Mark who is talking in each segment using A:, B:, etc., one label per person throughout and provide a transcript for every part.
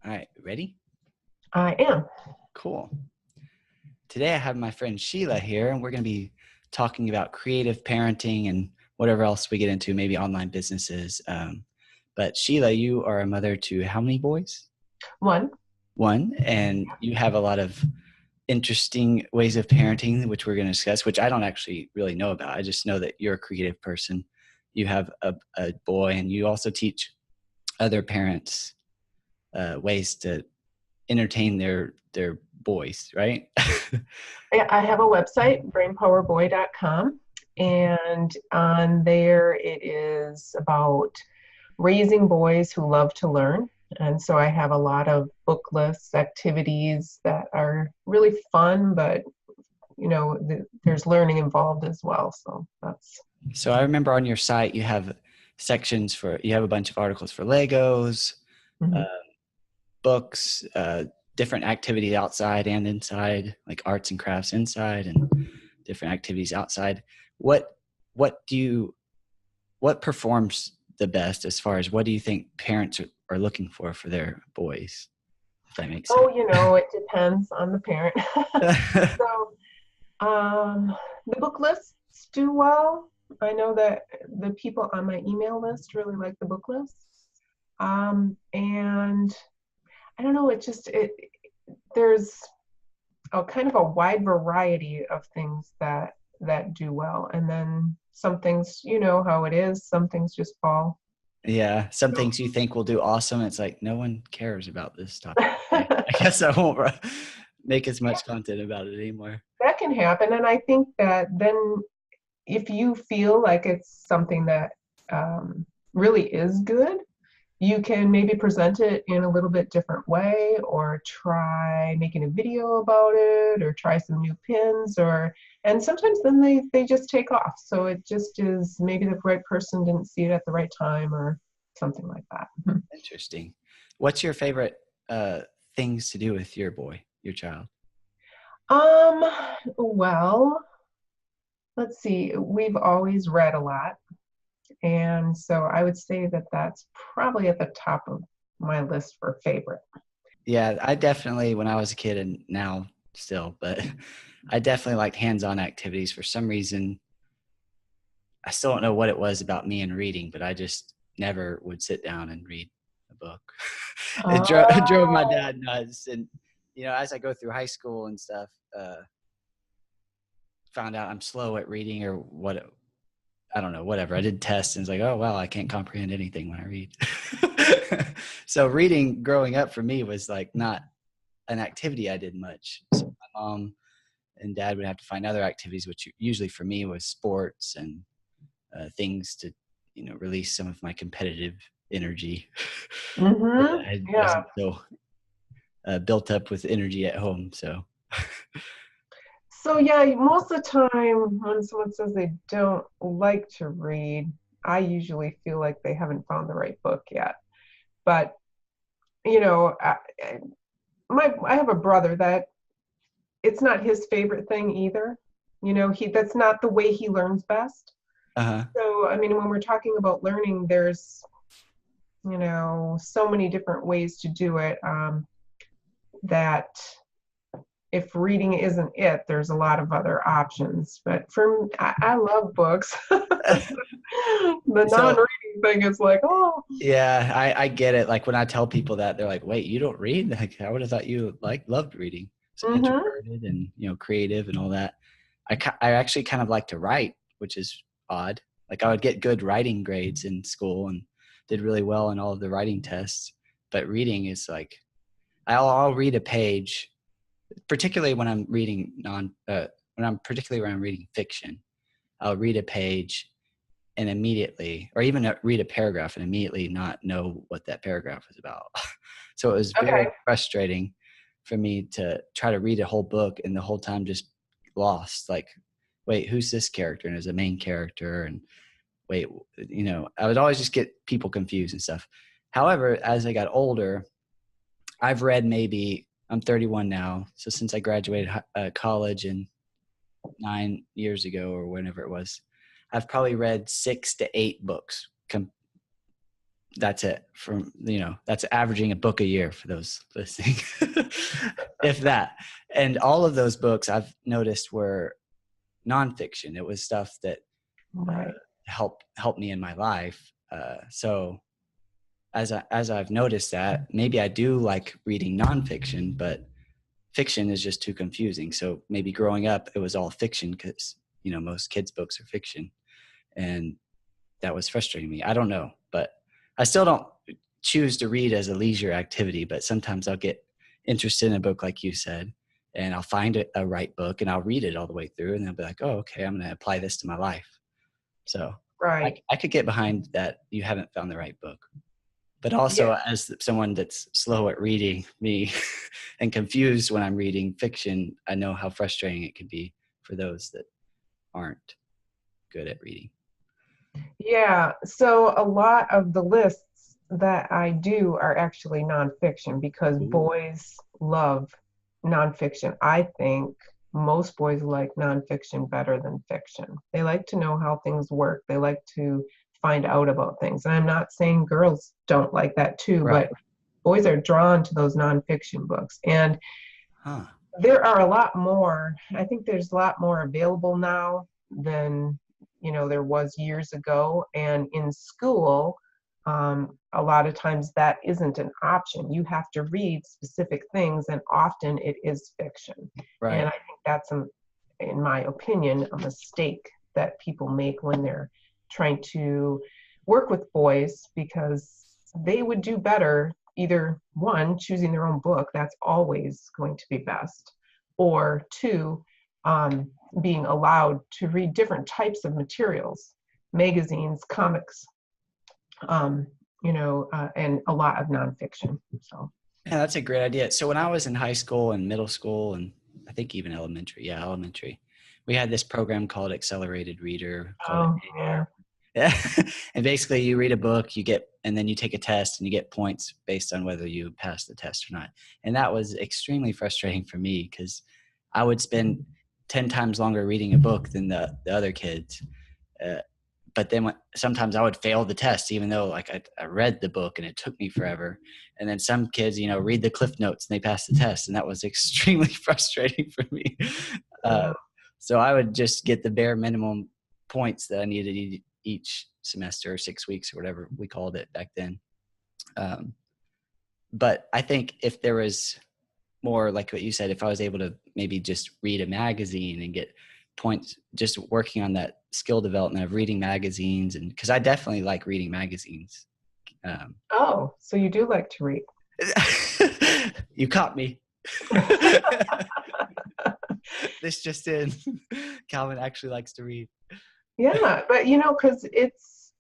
A: All right, ready?
B: I am.
A: Cool. Today I have my friend Sheila here, and we're going to be talking about creative parenting and whatever else we get into, maybe online businesses. But Sheila, you are a mother to how many boys?
B: One.
A: One, and you have a lot of interesting ways of parenting, which we're going to discuss, which I don't actually really know about. I just know that you're a creative person. You have a boy, and you also teach other parents ways to entertain their boys, right?
B: I have a website, brainpowerboy.com, and on there it is about raising boys who love to learn. And so I have a lot of book lists, activities that are really fun, but there's learning involved as well. So that's.
A: So I remember on your site you have you have a bunch of articles for Legos,
B: Mhm.
A: books, different activities outside and inside, like arts and crafts inside and different activities outside. What performs the best as far as what do you think parents are looking for their boys, if that makes sense?
B: It depends on the parent. So the book lists do well. I know that the people on my email list really like the book lists. And I don't know, there's a kind of a wide variety of things that do well. And then some things, you know how it is, some things just fall.
A: Yeah, some things you think will do awesome. It's like no one cares about this topic. I guess I won't make as much content about it anymore.
B: That can happen. And I think that then if you feel like it's something that really is good, you can maybe present it in a little bit different way, or try making a video about it, or try some new pins, and sometimes then they just take off. So it just is maybe the right person didn't see it at the right time or something like that.
A: Interesting. What's your favorite things to do with your child?
B: Um, well, let's see. We've always read a lot. And so I would say that that's probably at the top of my list for favorite.
A: Yeah, I definitely, when I was a kid and now still, but I definitely liked hands-on activities. For some reason, I still don't know what it was about me and reading, but I just never would sit down and read a book. It drove my
B: Oh,
A: dad nuts. And, as I go through high school and stuff, found out I'm slow at reading or what, I don't know, whatever. I did tests and it's like, oh, wow, I can't comprehend anything when I read. So reading growing up for me was like not an activity I did much. So my mom and dad would have to find other activities, which usually for me was sports and things to, release some of my competitive energy. I
B: yeah.
A: wasn't so built up with energy at home. So
B: So yeah, most of the time when someone says they don't like to read, I usually feel like they haven't found the right book yet. But you know, I have a brother that it's not his favorite thing either. That's not the way he learns best.
A: uh-huh.
B: So I mean, when we're talking about learning, there's so many different ways to do it. That if reading isn't it, there's a lot of other options. But I love books. The
A: So
B: non-reading thing is like, oh.
A: yeah, I get it. Like when I tell people that, they're like, wait, you don't read? Like I would have thought you loved reading. So
B: Mm-hmm.
A: introverted and, creative and all that. I actually kind of like to write, which is odd. Like I would get good writing grades in school and did really well in all of the writing tests. But reading is like, I'll read a page, particularly when I'm reading when I'm reading fiction. I'll read a page and immediately, or even read a paragraph and immediately not know what that paragraph is about. So it was very
B: Okay.
A: frustrating for me to try to read a whole book and the whole time just lost. Like, wait, who's this character? And there's a main character. And wait, I would always just get people confused and stuff. However, as I got older, I've read I'm 31 now. So since I graduated college and 9 years ago or whenever it was, I've probably read 6 to 8 books That's it. From, that's averaging a book a year for those listening, if that. And all of those books I've noticed were nonfiction. It was stuff that
B: Right.
A: helped me in my life. So as I've noticed that, maybe I do like reading nonfiction, but fiction is just too confusing. So maybe growing up, it was all fiction because, most kids' books are fiction. And that was frustrating me. I don't know, but I still don't choose to read as a leisure activity, but sometimes I'll get interested in a book like you said, and I'll find a right book and I'll read it all the way through, and I'll be like, oh, okay, I'm going to apply this to my life. So
B: Right.
A: I could get behind that you haven't found the right book. But also,
B: Yeah.
A: as someone that's slow at reading, me, and confused when I'm reading fiction, I know how frustrating it can be for those that aren't good at reading.
B: Yeah. So a lot of the lists that I do are actually nonfiction because
A: Ooh.
B: boys love nonfiction. I think most boys like nonfiction better than fiction. They like to know how things work. They like to find out about things. And I'm not saying girls don't like that too,
A: Right.
B: but boys are drawn to those nonfiction books. And
A: Huh.
B: there are a lot more. I think there's a lot more available now than there was years ago. And in school, a lot of times that isn't an option. You have to read specific things, and often it is fiction.
A: Right.
B: And I think that's, in my opinion, a mistake that people make when they're trying to work with boys, because they would do better either one, choosing their own book, that's always going to be best, or two, being allowed to read different types of materials, magazines, comics, and a lot of nonfiction. So.
A: Yeah, that's a great idea. So when I was in high school and middle school, and I think even elementary, we had this program called Accelerated Reader.
B: Oh, yeah.
A: Yeah. And basically you read a book, and then you take a test and you get points based on whether you pass the test or not. And that was extremely frustrating for me because I would spend 10 times longer reading a book than the other kids. But then sometimes I would fail the test, even though I read the book and it took me forever. And then some kids, read the cliff notes and they pass the test. And that was extremely frustrating for me. So I would just get the bare minimum points that I needed each semester, or 6 weeks or whatever we called it back then. But I think if there was more, like what you said, if I was able to maybe just read a magazine and get points, just working on that skill development of reading magazines, and because I definitely like reading magazines.
B: So you do like to read.
A: You caught me. This just in. Calvin actually likes to read.
B: Yeah, but because it's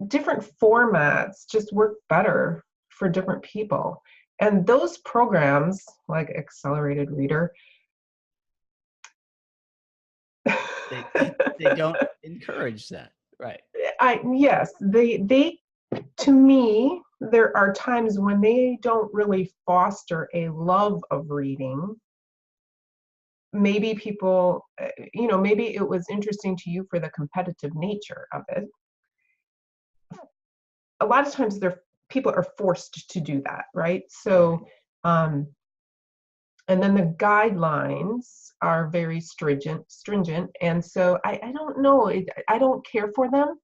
B: different formats just work better for different people. And those programs like Accelerated Reader,
A: they don't encourage that, right?
B: Yes, they to me, there are times when they don't really foster a love of reading. Maybe people, maybe it was interesting to you for the competitive nature of it. A lot of times people are forced to do that, right? So, and then the guidelines are very stringent. And so I don't know, I don't care for them.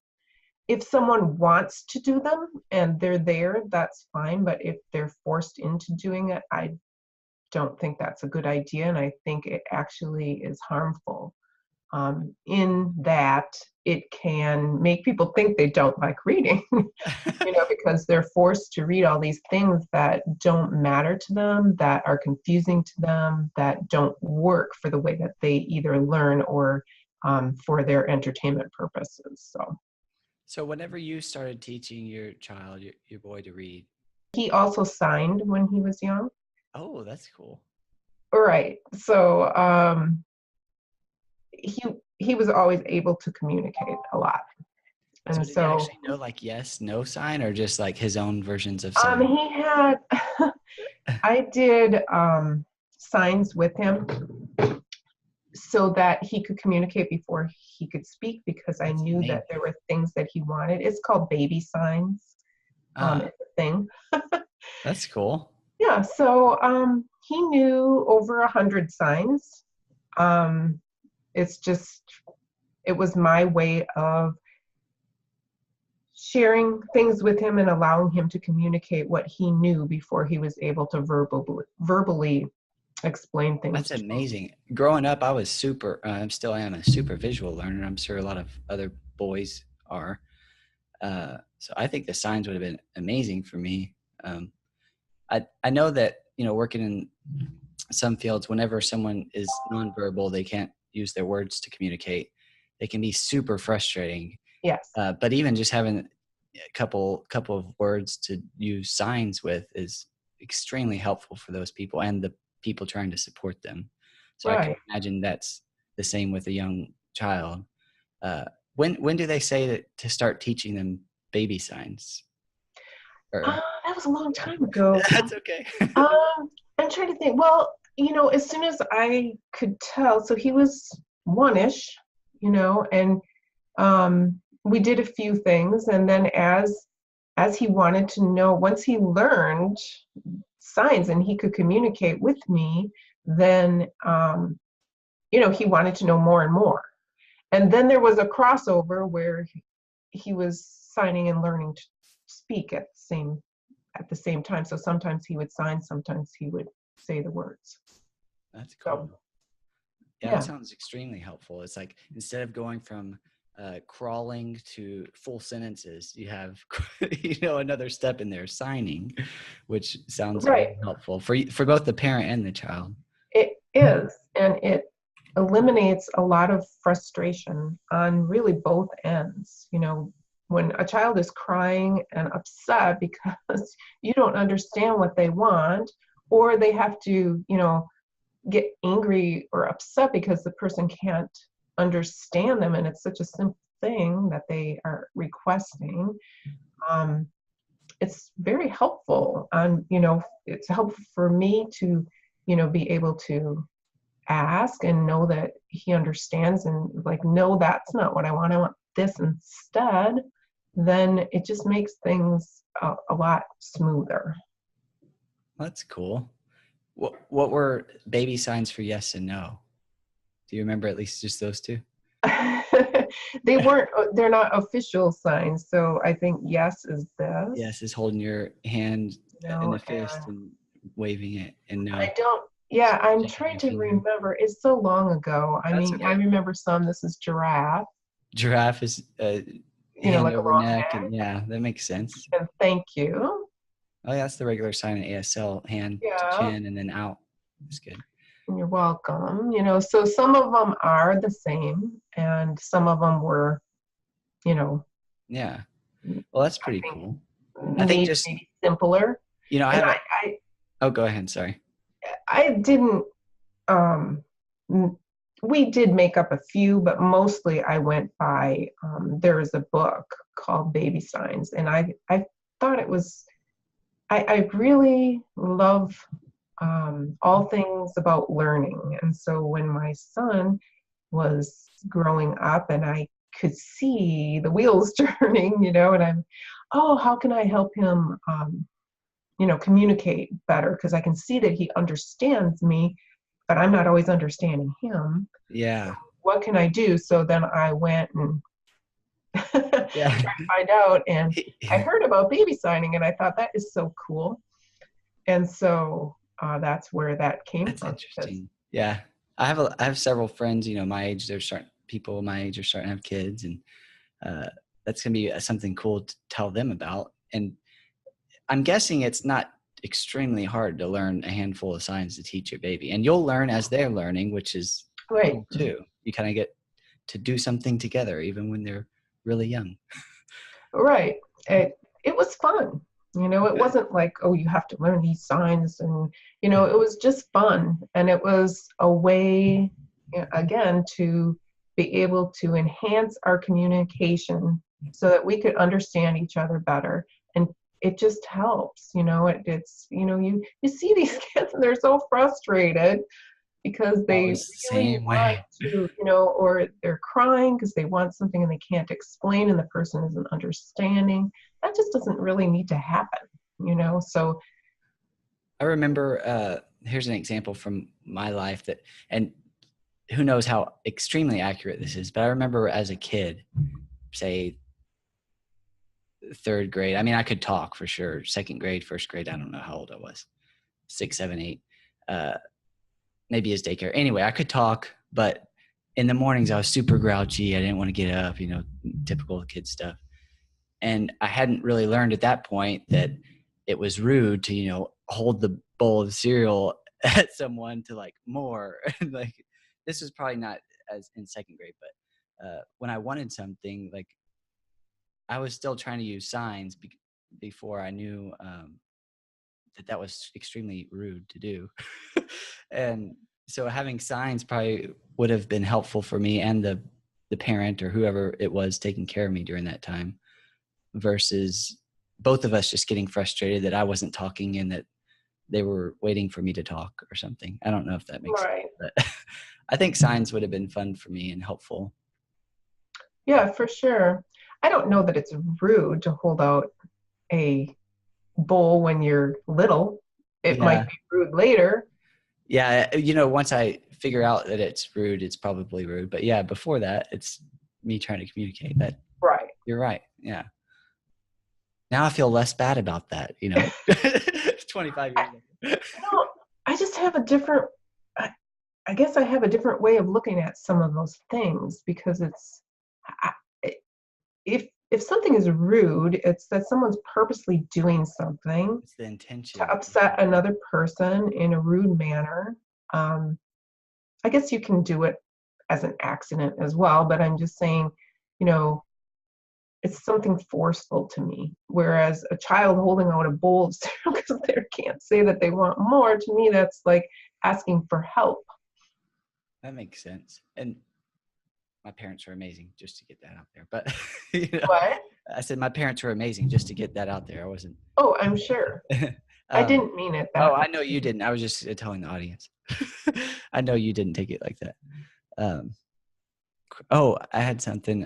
B: If someone wants to do them and they're there, that's fine. But if they're forced into doing it, I don't think that's a good idea. And I think it actually is harmful, in that it can make people think they don't like reading, because they're forced to read all these things that don't matter to them, that are confusing to them, that don't work for the way that they either learn or for their entertainment purposes.
A: So whenever you started teaching your child, your boy, to read,
B: he also signed when he was young.
A: Oh, that's cool.
B: Right. So he was always able to communicate a lot. And
A: so did he actually know like yes, no sign, or just like his own versions of sign?
B: He had I did signs with him so that he could communicate before he could speak, because I knew that there were things that he wanted. It's called baby signs.
A: Ah,
B: is a thing.
A: that's cool.
B: Yeah, so he knew over 100 signs. Um, it's just, it was my way of sharing things with him and allowing him to communicate what he knew before he was able to verbally explain things
A: That's
B: to him.
A: amazing. Growing up, I was super, still am a super visual learner. I'm sure a lot of other boys are. So I think the signs would have been amazing for me. Um, I know that, working in some fields, whenever someone is nonverbal, they can't use their words to communicate. They can be super frustrating.
B: Yes,
A: But even just having a couple of words to use signs with is extremely helpful for those people and the people trying to support them. So I can
B: right.
A: imagine that's the same with a young child. Uh, when do they say that to start teaching them baby signs? Or
B: That was a long time ago.
A: that's okay.
B: I'm trying to think. Well, as soon as I could tell, so he was one-ish, and we did a few things, and then as he wanted to know, once he learned signs and he could communicate with me, then he wanted to know more and more. And then there was a crossover where he was signing and learning to speak at the same time. So sometimes he would sign, sometimes he would say the words.
A: That's cool.
B: So
A: Yeah, that
B: yeah,
A: sounds extremely helpful. It's like instead of going from crawling to full sentences, you have another step in there, signing, which sounds
B: right.
A: really helpful for both the parent and the child.
B: It is, and it eliminates a lot of frustration on really both ends. When a child is crying and upset because you don't understand what they want, or they have to, get angry or upset because the person can't understand them, and it's such a simple thing that they are requesting. Um, it's very helpful. It's helpful for me to, be able to ask and know that he understands and like, no, that's not what I want. I want this instead. Then it just makes things a lot smoother.
A: That's cool. What were baby signs for yes and no? Do you remember at least just those two?
B: They're not official signs. So I think yes is this,
A: Yes is holding your hand in a fist
B: and
A: and waving it, and
B: I
A: no,
B: don't, yeah, I'm
A: shaking
B: trying
A: your
B: to
A: finger.
B: remember. It's so long ago. I
A: That's
B: mean, I
A: okay.
B: remember some. This is giraffe,
A: Giraffe is hand
B: like a
A: over
B: long
A: neck,
B: neck,
A: and yeah, that makes sense.
B: and thank you.
A: Oh, yeah, that's the regular sign in ASL, hand to
B: Yeah,
A: chin and then out. That's good.
B: you're welcome. So some of them are the same, and some of them were, you know,
A: Yeah. Well, that's
B: I
A: pretty
B: think
A: cool. I think
B: maybe,
A: just,
B: maybe simpler.
A: I
B: And
A: have a,
B: I,
A: oh, go ahead. Sorry.
B: I didn't, um, n- we did make up a few, but mostly I went by, there is a book called Baby Signs, and I thought it was, I really love all things about learning. And so when my son was growing up and I could see the wheels turning, and oh, how can I help him, communicate better? Because I can see that he understands me, but I'm not always understanding him. So
A: Yeah.
B: what can I do? So then I went and tried to
A: Yeah.
B: find out, and I heard about baby signing, and I thought that is so cool. And so that's where that came
A: That's
B: from. Because
A: interesting. Yeah. I have several friends, my age, people my age are starting to have kids, and uh, that's going to be something cool to tell them about. And I'm guessing it's not extremely hard to learn a handful of signs to teach your baby, and you'll learn as they're learning, which is
B: right,
A: cool too. You kind of get to do something together, even when they're really young.
B: right. It was fun. It
A: Good.
B: wasn't like, oh, you have to learn these signs, and it was just fun, and it was a way, again, to be able to enhance our communication so that we could understand each other better. And it just helps. It's you see these kids and they're so frustrated because
A: I
B: they
A: was the
B: really
A: same
B: want
A: way.
B: to, or they're crying because they want something and they can't explain and the person isn't understanding. that just doesn't really need to happen, you know? So,
A: I remember, here's an example from my life that, and who knows how extremely accurate this is, but I remember as a kid, say third grade, I mean, I could talk for sure. Second grade, first grade, I don't know how old I was, 6, 7, 8, maybe his daycare. Anyway, I could talk, but in the mornings I was super grouchy. I didn't want to get up, you know, typical kid stuff. And I hadn't really learned at that point that it was rude to, you know, hold the bowl of cereal at someone to like more. Like this was probably not as in second grade, but when I wanted something, like I was still trying to use signs before I knew that was extremely rude to do. And so having signs probably would have been helpful for me and the parent or whoever it was taking care of me during that time, versus both of us just getting frustrated that I wasn't talking and that they were waiting for me to talk or something. I don't know if that makes sense,
B: right.
A: but I think signs would have been fun for me and helpful.
B: Yeah, for sure. I don't know that it's rude to hold out a bowl when you're little. It might
A: Yeah.
B: be rude later.
A: Yeah. You know, once I figure out that it's rude, it's probably rude. But yeah, before that, it's me trying to communicate that.
B: Right.
A: You're right. Yeah. Now I feel less bad about that, you know, 25
B: I,
A: years later.
B: I just have a different, I, I guess I have a different way of looking at some of those things because I, if something is rude, it's that someone's purposely doing something
A: It's the
B: to
A: intention.
B: upset another person in a rude manner. Um, I guess you can do it as an accident as well, but I'm just saying, you know, it's something forceful to me. Whereas a child holding out a bowl of cereal because they can't say that they want more, to me, that's like asking for help.
A: That makes sense. And my parents were amazing, just to get that out there. But, you know,
B: What?
A: I said my parents were amazing, just to get that out there. I wasn't.
B: Oh, I'm sure. I
A: um,
B: didn't mean it
A: oh,
B: that
A: I
B: way.
A: know you didn't. I was just telling the audience. I know you didn't take it like that. Um, oh, I had something.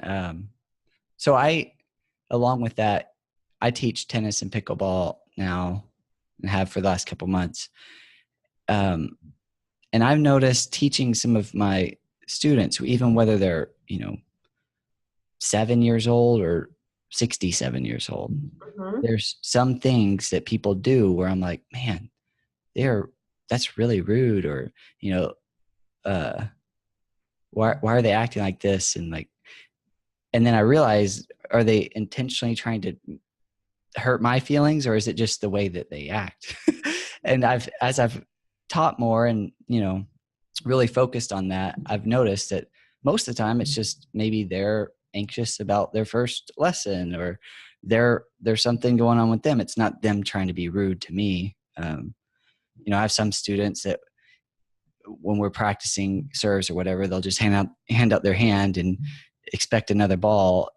A: So along with that, I teach tennis and pickleball now and have for the last couple months. Um, and I've noticed teaching some of my students, even whether they're, you know, 7 years old or 67 years old,
B: Hmm.
A: there's some things that people do where I'm like, man, that's really rude, or, you know, uh, why are they acting like this? And like, and then I realize, are they intentionally trying to hurt my feelings, or is it just the way that they act? And as I've taught more and, you know, really focused on that, I've noticed that most of the time it's just maybe they're anxious about their first lesson, or there's something going on with them. It's not them trying to be rude to me. You know, I have some students that when we're practicing serves or whatever, they'll just hand out their hand and expect another ball,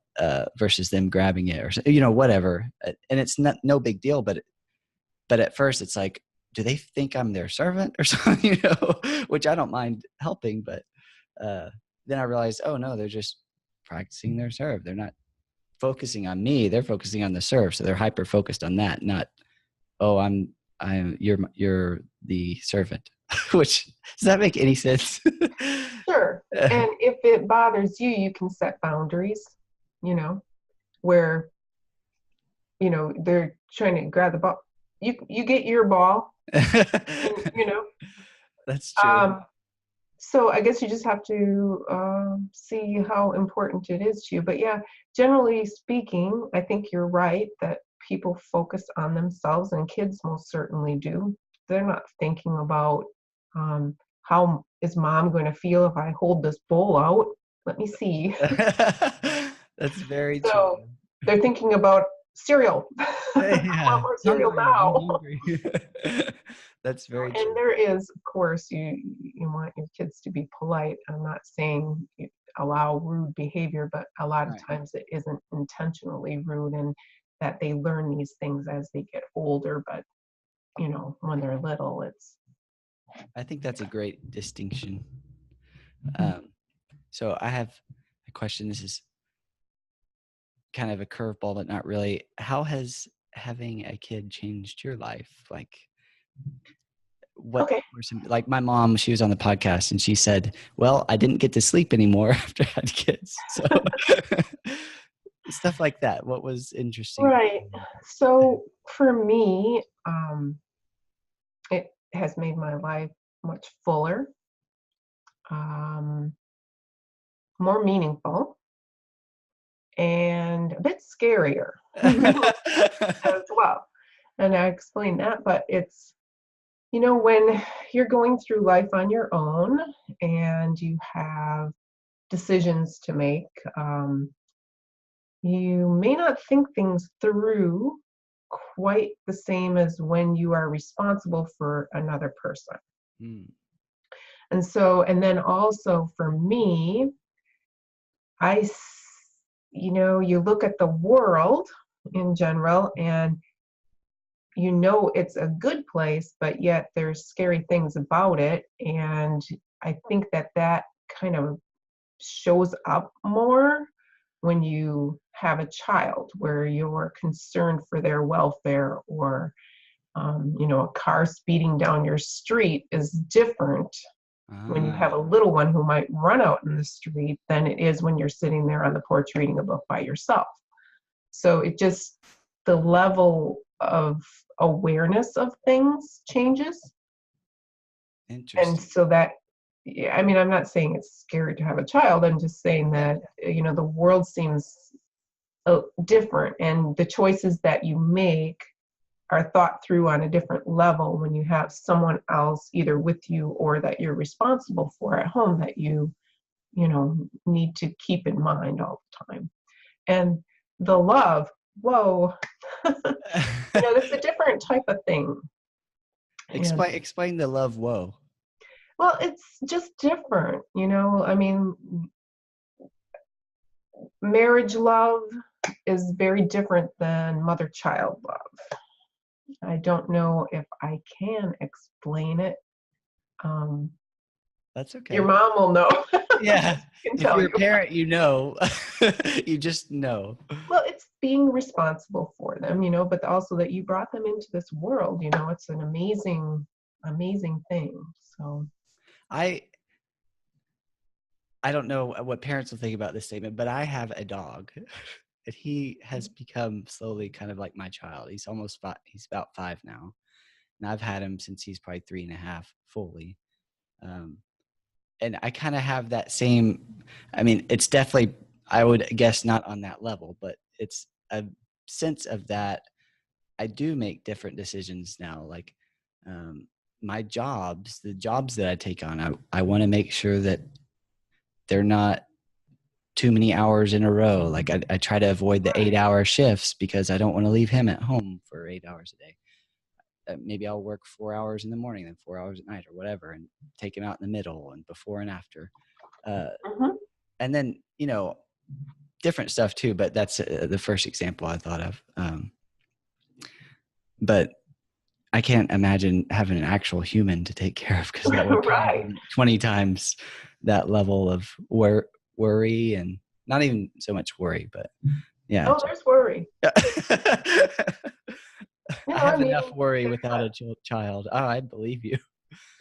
A: versus them grabbing it, or, you know, whatever. And it's no big deal, but at first it's like, do they think I'm their servant or something, you know, which I don't mind helping, but uh, then I realized, oh no, they're just practicing their serve. They're not focusing on me. They're focusing on the serve. So they're hyper focused on that, not, oh, you're the servant. Which, does that make any sense?
B: Sure. And if it bothers you, you can set boundaries, you know, where, you know, they're trying to grab the ball. You get your ball, and, you know.
A: That's true.
B: Um, so I guess you just have to see how important it is to you. But yeah, generally speaking, I think you're right that people focus on themselves, and kids most certainly do. They're not thinking about how is mom going to feel if I hold this bowl out. Let me see.
A: That's very true.
B: So they're thinking about cereal. I want
A: Yeah,
B: more cereal
A: hungry. I'm
B: now.
A: hungry. That's very
B: And
A: true.
B: there is, of course, you want your kids to be polite. I'm not saying you allow rude behavior, but a lot of
A: Right.
B: times it isn't intentionally rude, and that they learn these things as they get older. But you know, when they're little, it's
A: I think that's a great distinction. Um, so I have a question. This is kind of a curveball, but not really. How has having a kid changed your life? Like, what
B: Okay.
A: were some, like my mom, she was on the podcast and she said, well, I didn't get to sleep anymore after I had kids. So stuff like that. What was interesting?
B: Right. So for me, it has made my life much fuller, um, more meaningful, and a bit scarier as well. And I explained that, but it's, when you're going through life on your own and you have decisions to make, you may not think things through quite the same as when you are responsible for another person.
A: Mm.
B: And so, and then also for me, you look at the world in general and it's a good place, but yet there's scary things about it. And I think that kind of shows up more when you have a child where you're concerned for their welfare, or a car speeding down your street is different when you have a little one who might run out in the street than it is when you're sitting there on the porch reading a book by yourself. So the level of awareness of things changes. And
A: Interesting.
B: so that, yeah, I mean, I'm not saying it's scary to have a child. I'm just saying that, the world seems different, and the choices that you make are thought through on a different level when you have someone else either with you or that you're responsible for at home that need to keep in mind all the time. And the love, whoa, that's a different type of thing. And,
A: Explain the love. Whoa.
B: well, it's just different, I mean, marriage love is very different than mother-child love. I don't know if I can explain it.
A: That's okay.
B: Your mom will know.
A: Yeah.
B: Can
A: If
B: tell
A: you're
B: you.
A: a parent, you just know.
B: Well, it's being responsible for them, but also that you brought them into this world, it's an amazing, amazing thing. So
A: I don't know what parents will think about this statement, but I have a dog and he has become slowly kind of like my child. He's almost 5. He's about 5 now. And I've had him since he's probably 3.5 fully. And I kind of have that same, I mean, it's definitely, I would guess not on that level, but it's a sense of that. I do make different decisions now. Like the jobs that I take on, I want to make sure that they're not too many hours in a row. Like I try to avoid the 8-hour shifts because I don't want to leave him at home for 8 hours a day. Maybe I'll work 4 hours in the morning, then 4 hours at night or whatever, and take him out in the middle and before and after. And then, different stuff too, but that's the first example I thought of. But I can't imagine having an actual human to take care of because that would
B: right.
A: be 20 times that level of worry, and not even so much worry, but yeah.
B: Oh, there's worry.
A: I have enough worry without a child. Oh, I believe you.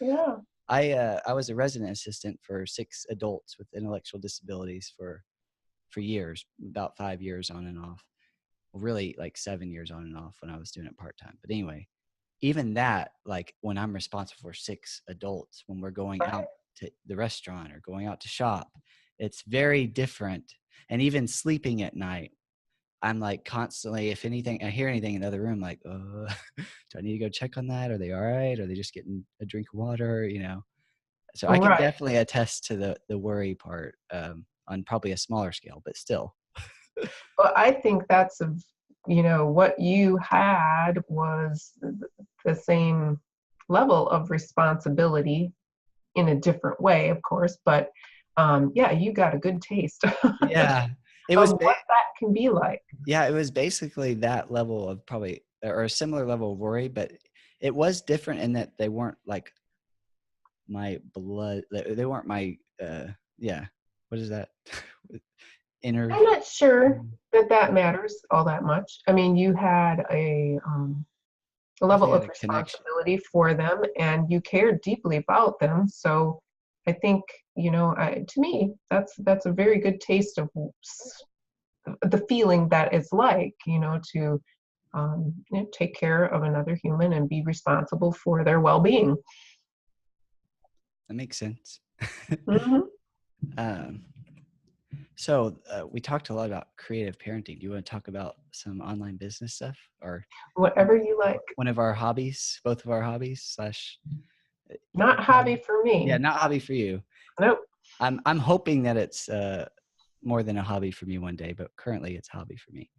B: Yeah.
A: I was a resident assistant for 6 adults with intellectual disabilities for years, about 5 years on and off. Really like 7 years on and off when I was doing it part-time. But anyway, even that, like when I'm responsible for 6 adults, when we're going out to the restaurant or going out to shop, it's very different. And even sleeping at night, I'm like constantly, if anything, I hear anything in the other room, like, do I need to go check on that? Are they all right? Are they just getting a drink of water? So I can definitely attest to the worry part on probably a smaller scale, but still.
B: Well, I think that's what you had was the same level of responsibility in a different way, of course, but yeah, you got a good taste.
A: Yeah. It
B: of
A: was
B: what that can be like.
A: Yeah, it was basically that level of probably, or a similar level of worry, but it was different in that they weren't like my blood. They weren't my, yeah. What is that? inner.
B: I'm not sure that matters all that much. I mean, you had a level
A: Definitely had
B: of
A: a connection.
B: responsibility for them, and you cared deeply about them. So I think, to me, that's a very good taste of the feeling that it's like, to take care of another human and be responsible for their well-being.
A: That makes sense.
B: Hmm.
A: um, so we talked a lot about creative parenting. Do you want to talk about some online business stuff, or
B: Whatever you like.
A: one of our hobbies, both of our hobbies slash?
B: Not hobby for
A: Yeah,
B: me.
A: not hobby for you.
B: Nope.
A: I'm hoping that it's more than a hobby for me one day, but currently it's a hobby for me.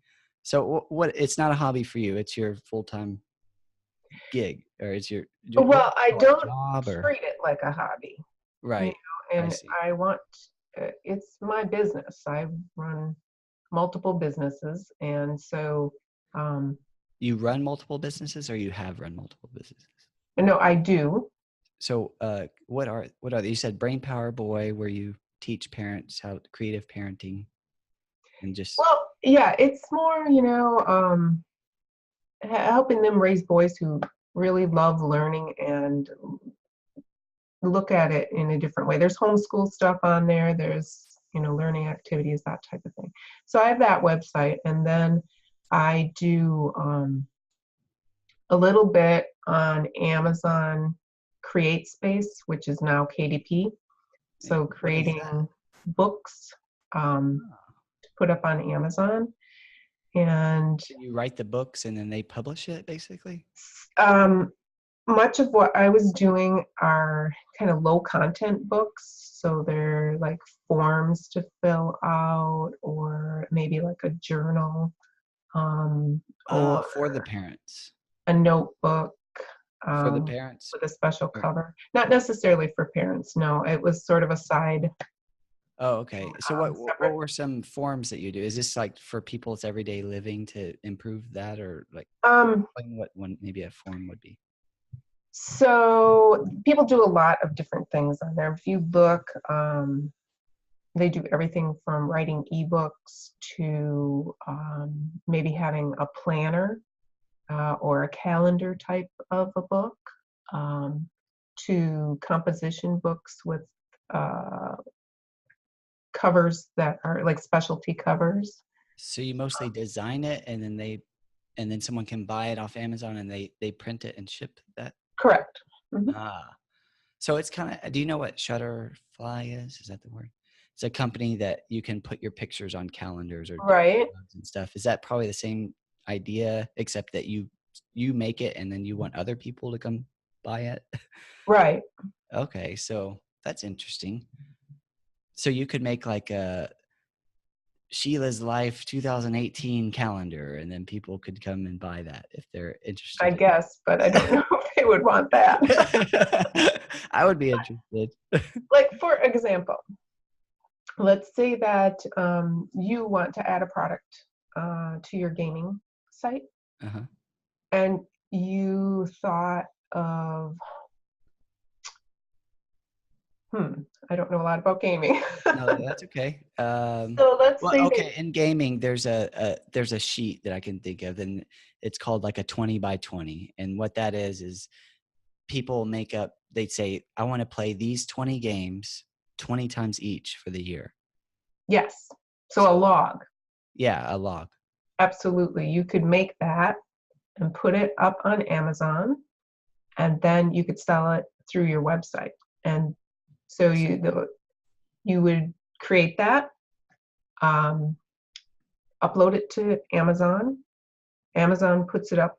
A: So what? It's not a hobby for you. It's your full-time gig, or it's your
B: Well, I don't
A: job, or
B: treat it like a hobby,
A: right. I
B: and
A: see.
B: I want, it's my business. I run multiple businesses, and so, um,
A: You run multiple businesses, or you have run multiple businesses?
B: no, I do.
A: So what are they? You said Brain Power Boy, where you teach parents how creative parenting and just
B: Well, yeah, it's more, helping them raise boys who really love learning and look at it in a different way. There's homeschool stuff on there. There's, learning activities, that type of thing. So I have that website, and then I do a little bit on Amazon Create Space, which is now KDP. So
A: what is that?
B: creating books to put up on Amazon. And
A: So you write the books and then they publish it, basically?
B: um, much of what I was doing are kind of low content books. So they're like forms to fill out, or maybe like a journal, or
A: For the parents.
B: a notebook,
A: For the
B: um,
A: parents.
B: with a special
A: Or,
B: cover. Not necessarily for parents. No, it was sort of a side,
A: oh, okay. So what
B: separate.
A: were some forms that you do? Is this like for people's everyday living to improve that, or like
B: Um,
A: explain what one maybe a form would be?
B: so people do a lot of different things on there. If you look, they do everything from writing ebooks to maybe having a planner, or a calendar type of a book, um, to composition books with uh, covers that are like specialty covers.
A: So you mostly design it, and then someone can buy it off Amazon, and they print it and ship that.
B: Correct. Mhm.
A: Ah, so it's kind of. Do you know what Shutterfly is? Is that the word? It's a company that you can put your pictures on calendars or
B: Right,
A: and stuff. Is that probably the same idea, except that you make it and then you want other people to come buy it?
B: right.
A: Okay, so that's interesting. So you could make like a Sheila's Life 2018 calendar, and then people could come and buy that if they're
B: I
A: interested in
B: guess, but I don't know if they would want that.
A: it. I would be interested.
B: Like, for example, let's say that you want to add a product to your gaming site,
A: Uh-huh.
B: and you thought of, I don't know a lot about gaming.
A: No, that's okay.
B: So let's
A: Well,
B: say that,
A: okay. In gaming, there's a sheet that I can think of, and it's called like a 20 by 20. And what that is people make up. They'd say, I want to play these 20 games 20 times each for the year.
B: yes. So a
A: So
B: log,
A: yeah, a log.
B: absolutely. You could make that and put it up on Amazon, and then you could sell it through your website. And so you would create that, um, upload it to Amazon. Amazon puts it up,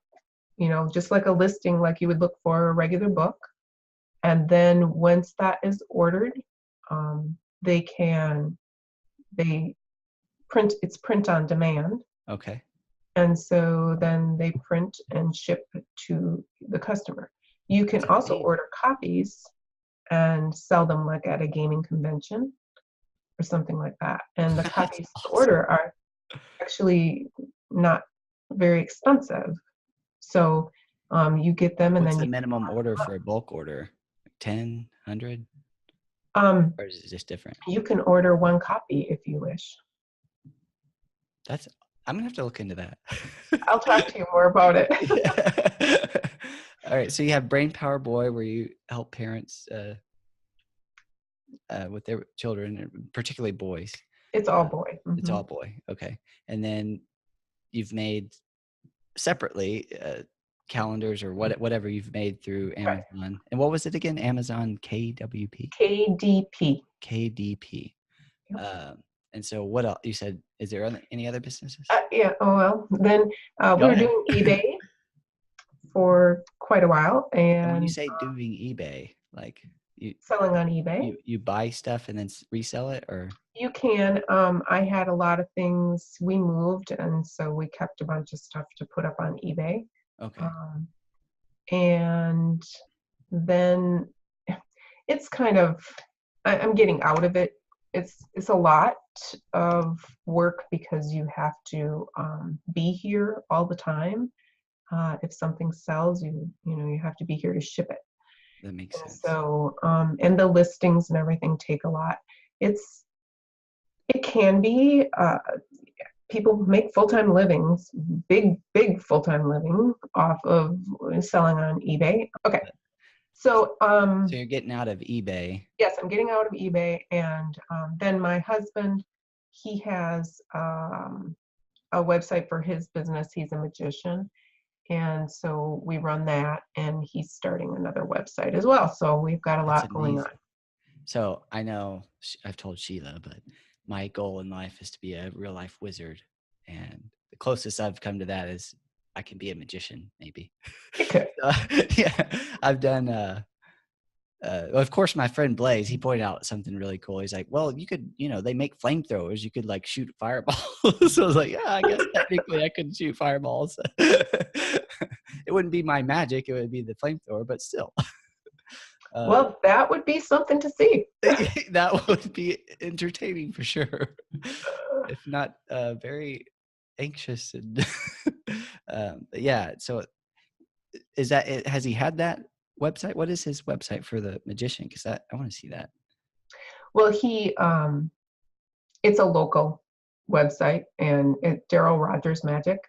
B: just like a listing, like you would look for a regular book. And then once that is ordered, they print on demand.
A: Okay.
B: And so then they print and ship it to the customer. You can
A: That's
B: also
A: amazing.
B: order copies and sell them like at a gaming convention or something like that. And the
A: That's
B: copies to
A: awesome.
B: order are actually not very expensive. So you get them, and
A: What's
B: then
A: the
B: you
A: minimum order for a bulk order? 10, 100,
B: um,
A: or is it just different?
B: you can order one copy if you wish.
A: That's, I'm gonna have to look into that.
B: I'll talk to you more about it.
A: Yeah. All right. So you have Brain Power Boy, where you help parents with their children, particularly boys.
B: It's all boy.
A: It's all boy. Okay. And then you've made separately calendars or whatever you've made through Amazon. Right. And what was it again? Amazon KWP?
B: KDP.
A: KDP. Yep. And so what else? You said, is there any other businesses?
B: Yeah. Oh, well, then we were doing eBay for quite a while. And
A: when you say doing eBay, like
B: selling on eBay,
A: you buy stuff and then resell it, or?
B: You can. I had a lot of things. We moved, and so we kept a bunch of stuff to put up on eBay.
A: Okay.
B: And then it's kind of, I'm getting out of it. It's a lot of work because you have to be here all the time. If something sells, you have to be here to ship it.
A: That makes sense.
B: So, and the listings and everything take a lot. It can be, people make full-time livings, big full-time living off of selling on eBay. Okay. So
A: you're getting out of eBay.
B: Yes, I'm getting out of eBay. And then my husband, he has a website for his business. He's a magician. And so we run that, and he's starting another website as well. So we've got a lot going on.
A: So I know I've told Sheila, but my goal in life is to be a real life wizard. And the closest I've come to that is I can be a magician, maybe.
B: Okay.
A: Yeah, I've done, of course, my friend Blaze, he pointed out something really cool. He's like, well, you could, they make flamethrowers. You could like shoot fireballs. So I was like, yeah, I guess technically I could shoot fireballs. It wouldn't be my magic. It would be the flamethrower, but still.
B: Well, that would be something to see.
A: That would be entertaining for sure. If not very anxious. And yeah. So is that it? Has he had that website? What is his website for the magician? Because I want to see that.
B: Well, it's a local website, and it's Sheila Rogers Magic.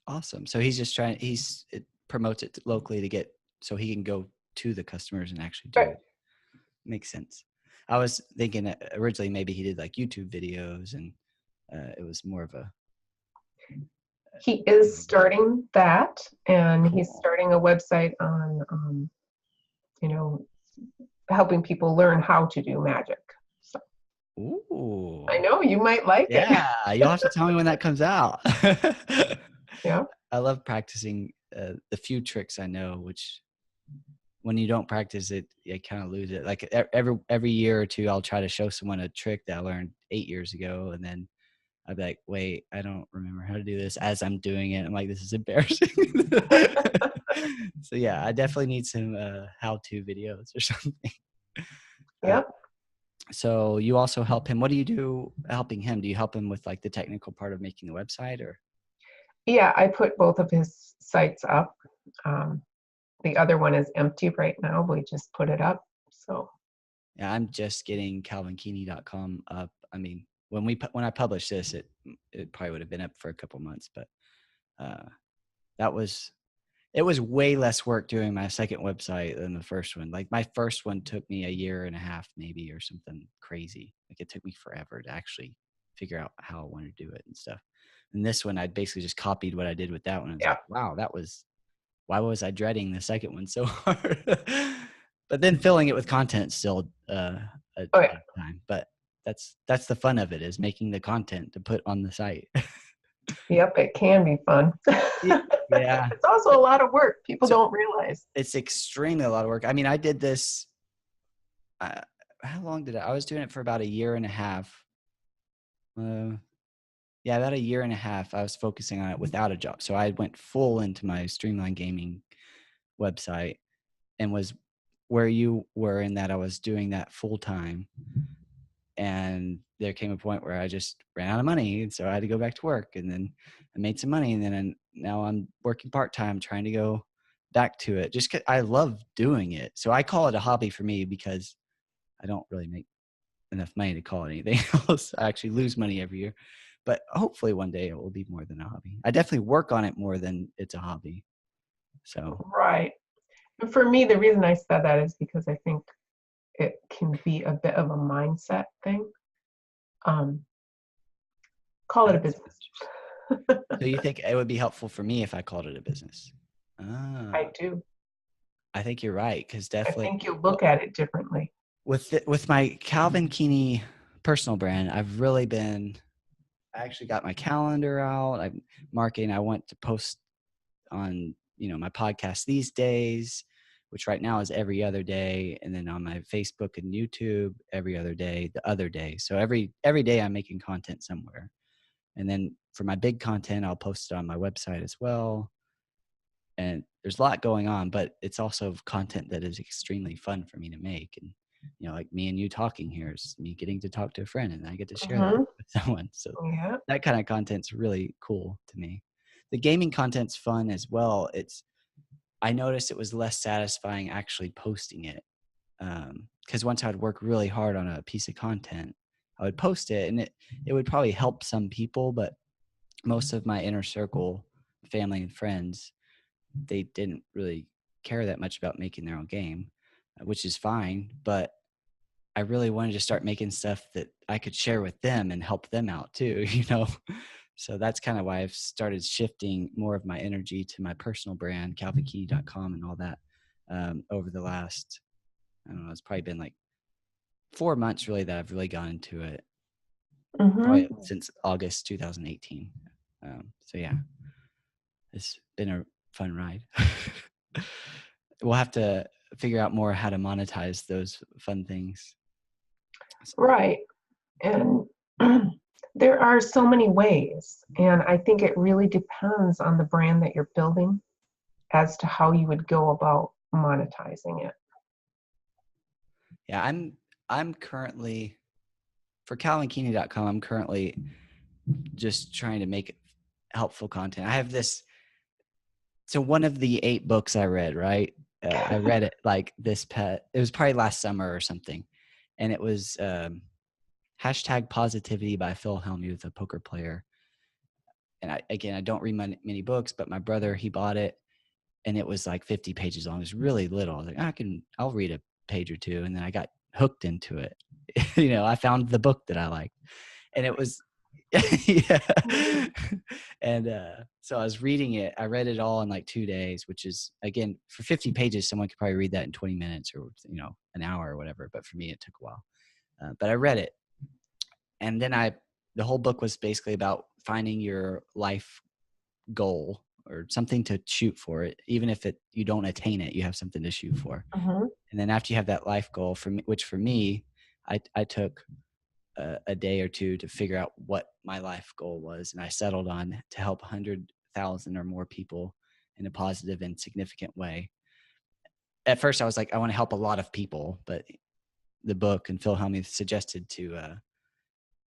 A: Awesome. So he's just it promotes it locally to get, so he can go to the customers and actually do it. Makes sense. I was thinking that originally maybe he did like YouTube videos, and it was more of a.
B: He is starting that, and he's starting a website on, helping people learn how to do magic. So.
A: Ooh.
B: I know you might like it.
A: Yeah, you'll have to tell me when that comes out.
B: Yeah.
A: I love practicing the few tricks I know, which when you don't practice it, you kind of lose it. Like every year or two, I'll try to show someone a trick that I learned 8 years ago, and then I'd be like, wait, I don't remember how to do this as I'm doing it. I'm like, this is embarrassing. So yeah, I definitely need some how-to videos or something.
B: Yep.
A: So you also help him. What do you do helping him? Do you help him with like the technical part of making the website, or?
B: Yeah, I put both of his sites up. The other one is empty right now. We just put it up. So.
A: Yeah, I'm just getting calvinkeeney.com up. I mean, when I published this, it probably would have been up for a couple months, but it was way less work doing my second website than the first one. Like my first one took me 1.5 years maybe, or something crazy. Like it took me forever to actually figure out how I wanted to do it and stuff. And this one, I basically just copied what I did with that one. I was like, wow, why was I dreading the second one so hard? But then filling it with content still time. But that's the fun of it, is making the content to put on the site.
B: Yep, it can be fun.
A: Yeah.
B: It's also a lot of work. People don't realize.
A: It's extremely a lot of work. I mean, I did this, how long did I was doing it for about 1.5 years. Yeah, about 1.5 years. I was focusing on it without a job. So I went full into my Streamline Gaming website, and was where you were in that I was doing that full time. And there came a point where I just ran out of money. And so I had to go back to work, and then I made some money, and then now I'm working part-time trying to go back to it. Just 'cause I love doing it. So I call it a hobby for me, because I don't really make enough money to call it anything else. I actually lose money every year, but hopefully one day it will be more than a hobby. I definitely work on it more than it's a hobby. So
B: Right. And for me, the reason I said that is because I think it can be a bit of a mindset thing. Call it a
A: that's
B: business.
A: so you think it would be helpful for me if I called it a business?
B: I do.
A: I think you're right, because
B: I
A: definitely
B: think you'll look at it differently.
A: with my Calvin Keeney personal brand, I've really been. I actually got my calendar out. I'm marking. I want to post on my podcast these days, which right now is every other day, and then on my Facebook and YouTube every other day, the other day. So every day I'm making content somewhere, and then for my big content, I'll post it on my website as well. And there's a lot going on, but it's also content that is extremely fun for me to make. And like me and you talking here is me getting to talk to a friend, and I get to share that
B: Mm-hmm.
A: with someone. So
B: Yeah.
A: that kind of content's really cool to me. The gaming content's fun as well. I noticed it was less satisfying actually posting it, because once I would work really hard on a piece of content, I would post it, and it would probably help some people, but most of my inner circle, family and friends, they didn't really care that much about making their own game, which is fine. But I really wanted to start making stuff that I could share with them and help them out too, So that's kind of why I've started shifting more of my energy to my personal brand, calvinkeeney.com, and all that, over the last, I don't know, it's probably been like 4 months really that I've really gone into it, probably
B: Mm-hmm.
A: since August 2018. So yeah, it's been a fun ride. We'll have to figure out more how to monetize those fun things. So,
B: Right. And there are so many ways. And I think it really depends on the brand that you're building as to how you would go about monetizing it.
A: yeah, I'm currently for calvinkeeney.com. I'm currently just trying to make helpful content. I have this. So one of the 8 books I read, right? I read it like it was probably last summer or something. And it was Hashtag Positivity by Phil Hellmuth, a poker player. And I don't read many books, but my brother, he bought it, and it was like 50 pages long. It was really little. I was like, I'll read a page or two. And then I got hooked into it. I found the book that I liked, and it was, yeah. And so I was reading it. I read it all in like 2 days, which is, again, for 50 pages, someone could probably read that in 20 minutes or, an hour or whatever. But for me, it took a while. But I read it. And then the whole book was basically about finding your life goal or something to shoot for it. Even if you don't attain it, you have something to shoot for.
B: Mm-hmm.
A: And then after you have that life goal, which for me, I took a day or two to figure out what my life goal was. And I settled on to help 100,000 or more people in a positive and significant way. At first I was like, I want to help a lot of people, but the book and Phil Hellmuth suggested to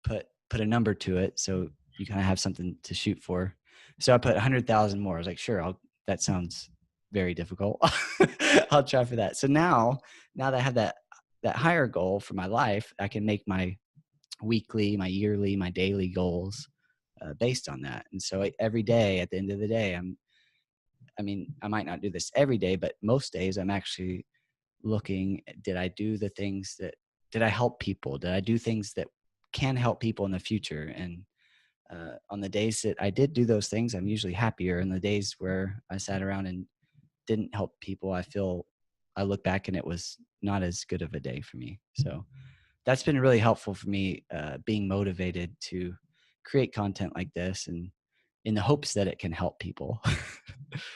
A: put a number to it, so you kind of have something to shoot for. So I put 100,000 more. I was like, sure, that sounds very difficult. I'll try for that. So now that I have that higher goal for my life, I can make my weekly, my yearly, my daily goals based on that. And so every day, at the end of the day, I might not do this every day, but most days I'm actually looking, did I help people? Did I do things that can help people in the future? And on the days that I did do those things, I'm usually happier. And the days where I sat around and didn't help people, I look back and it was not as good of a day for me. So that's been really helpful for me, being motivated to create content like this, and in the hopes that it can help people.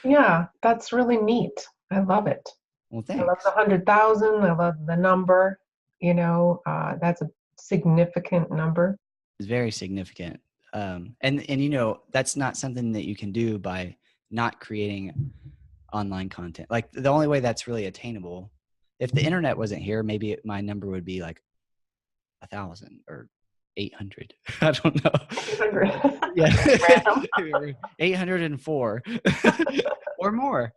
B: Yeah, that's really neat. I love it.
A: Well,
B: I love the
A: thanks.
B: 100,000. I love the number. That's a significant number.
A: It's very significant. And that's not something that you can do by not creating online content. Like, the only way that's really attainable, if the internet wasn't here, maybe my number would be like 1,000 or 800. I don't know.
B: 800.
A: Yeah.
B: Random.
A: 804 or more.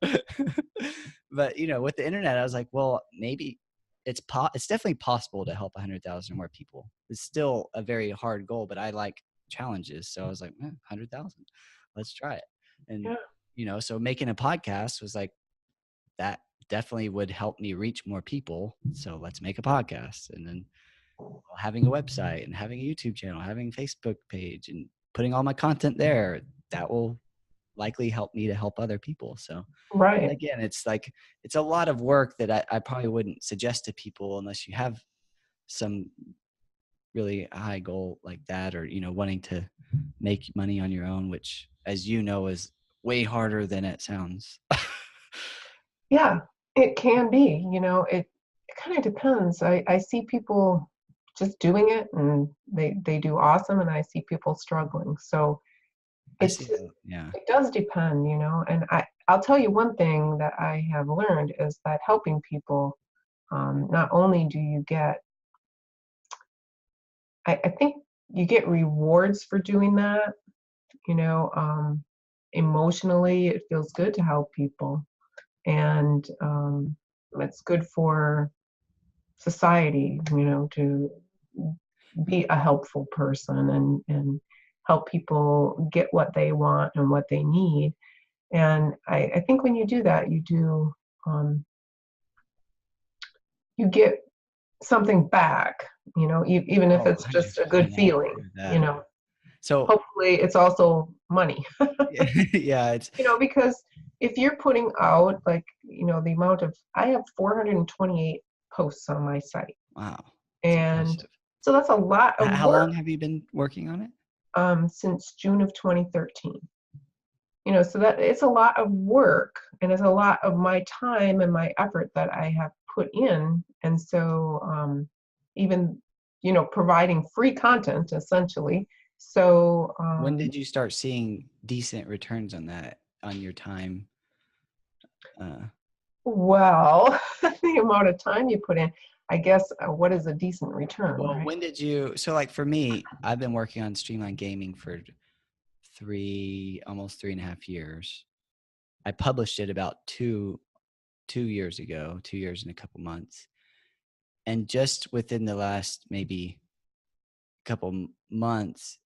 A: But with the internet, I was like, well, maybe it's definitely possible to help 100,000 or more people. It's still a very hard goal, but I like challenges. So I was like, 100,000, let's try it. And,
B: Yeah.
A: so making a podcast was like, that definitely would help me reach more people. So let's make a podcast. And then having a website and having a YouTube channel, having a Facebook page and putting all my content there, that will likely help me to help other people. So
B: Right.
A: again, it's like, it's a lot of work that I probably wouldn't suggest to people unless you have some really high goal like that, or, wanting to make money on your own, which, as you know, is way harder than it sounds.
B: Yeah, it can be, it kind of depends. I see people just doing it and they do awesome, and I see people struggling. So
A: I see.
B: it does depend, and I'll tell you one thing that I have learned is that helping people, not only do you get, I think you get rewards for doing that, emotionally, it feels good to help people. And it's good for society, to be a helpful person and help people get what they want and what they need. And I think when you do that, um, you get something back, even if
A: Oh,
B: it's just a
A: 100%.
B: good
A: I agree
B: feeling,
A: with that. So
B: hopefully it's also money.
A: yeah, it's
B: Because if you're putting out, like, the amount of, I have 428 posts on my site.
A: wow, it's
B: And
A: impressive.
B: so that's a lot of
A: How
B: work,
A: long have you been working on it?
B: since June of 2013. So that it's a lot of work, and it's a lot of my time and my effort that I have put in. And so, even, providing free content essentially. So,
A: When did you start seeing decent returns on that, on your time?
B: well, the amount of time you put in, I guess, what is a decent return,
A: Well,
B: right?
A: when did you, so like for me, I've been working on Streamline Gaming for almost 3.5 years. I published it about two years ago, 2 years and a couple months. And just within the last maybe couple months,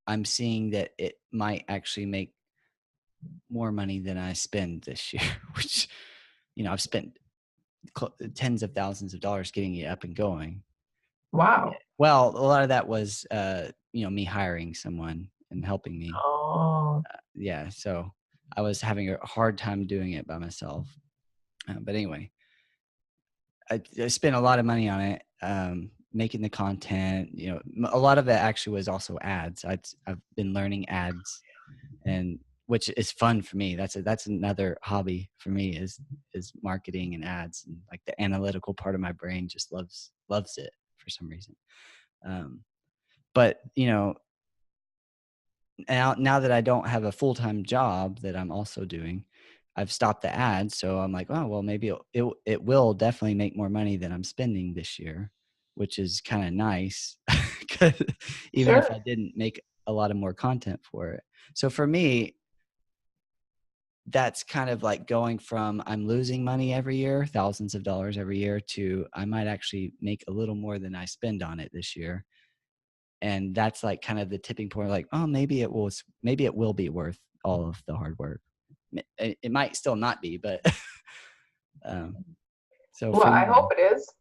A: I'm seeing that it might actually make more money than I spend this year, which, I've spent tens of thousands of dollars getting it up and going.
B: Wow.
A: Well, a lot of that was, me hiring someone and helping me.
B: Oh,
A: Yeah. So I was having a hard time doing it by myself. But anyway, I spent a lot of money on it, making the content. A lot of it actually was also ads. I've been learning ads, and which is fun for me. That's another hobby for me is marketing and ads, and like the analytical part of my brain just loves it for some reason. But now that I don't have a full-time job that I'm also doing, I've stopped the ads. So I'm like, oh, well, maybe it will definitely make more money than I'm spending this year, which is kind of nice. 'Cause even if
B: sure.
A: I didn't make a lot of more content for it. So for me, that's kind of like going from I'm losing money every year, thousands of dollars every year, to I might actually make a little more than I spend on it this year. And that's like kind of the tipping point, like, oh, maybe it will be worth all of the hard work. It might still not be, but um, so
B: Well,
A: for
B: I
A: you,
B: hope it is.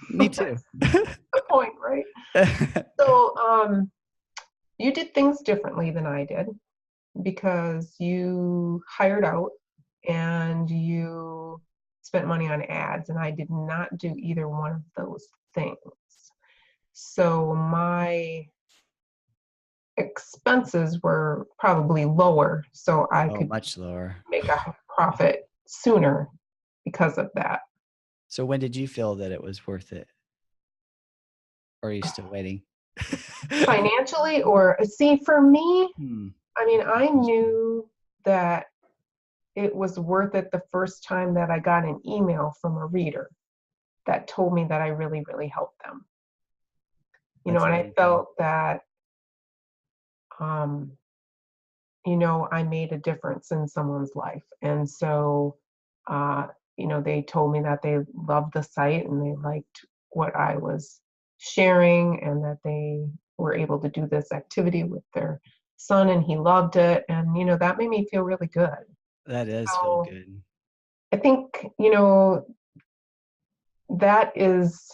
A: me too.
B: The point, right? So, you did things differently than I did, because you hired out and you spent money on ads, and I did not do either one of those things. So my expenses were probably lower, so I
A: Oh,
B: could
A: much lower.
B: make a profit sooner because of that.
A: So when did you feel that it was worth it? Or are you still waiting?
B: Financially, or see, for me,
A: Hmm.
B: I mean, I knew that it was worth it the first time that I got an email from a reader that told me that I really, really helped them.
A: That's
B: And I
A: amazing.
B: felt that, um, I made a difference in someone's life. And so, uh, they told me that they loved the site and they liked what I was sharing, and that they were able to do this activity with their son and he loved it. And, that made me feel really good.
A: That does feel
B: So
A: good.
B: I think, that is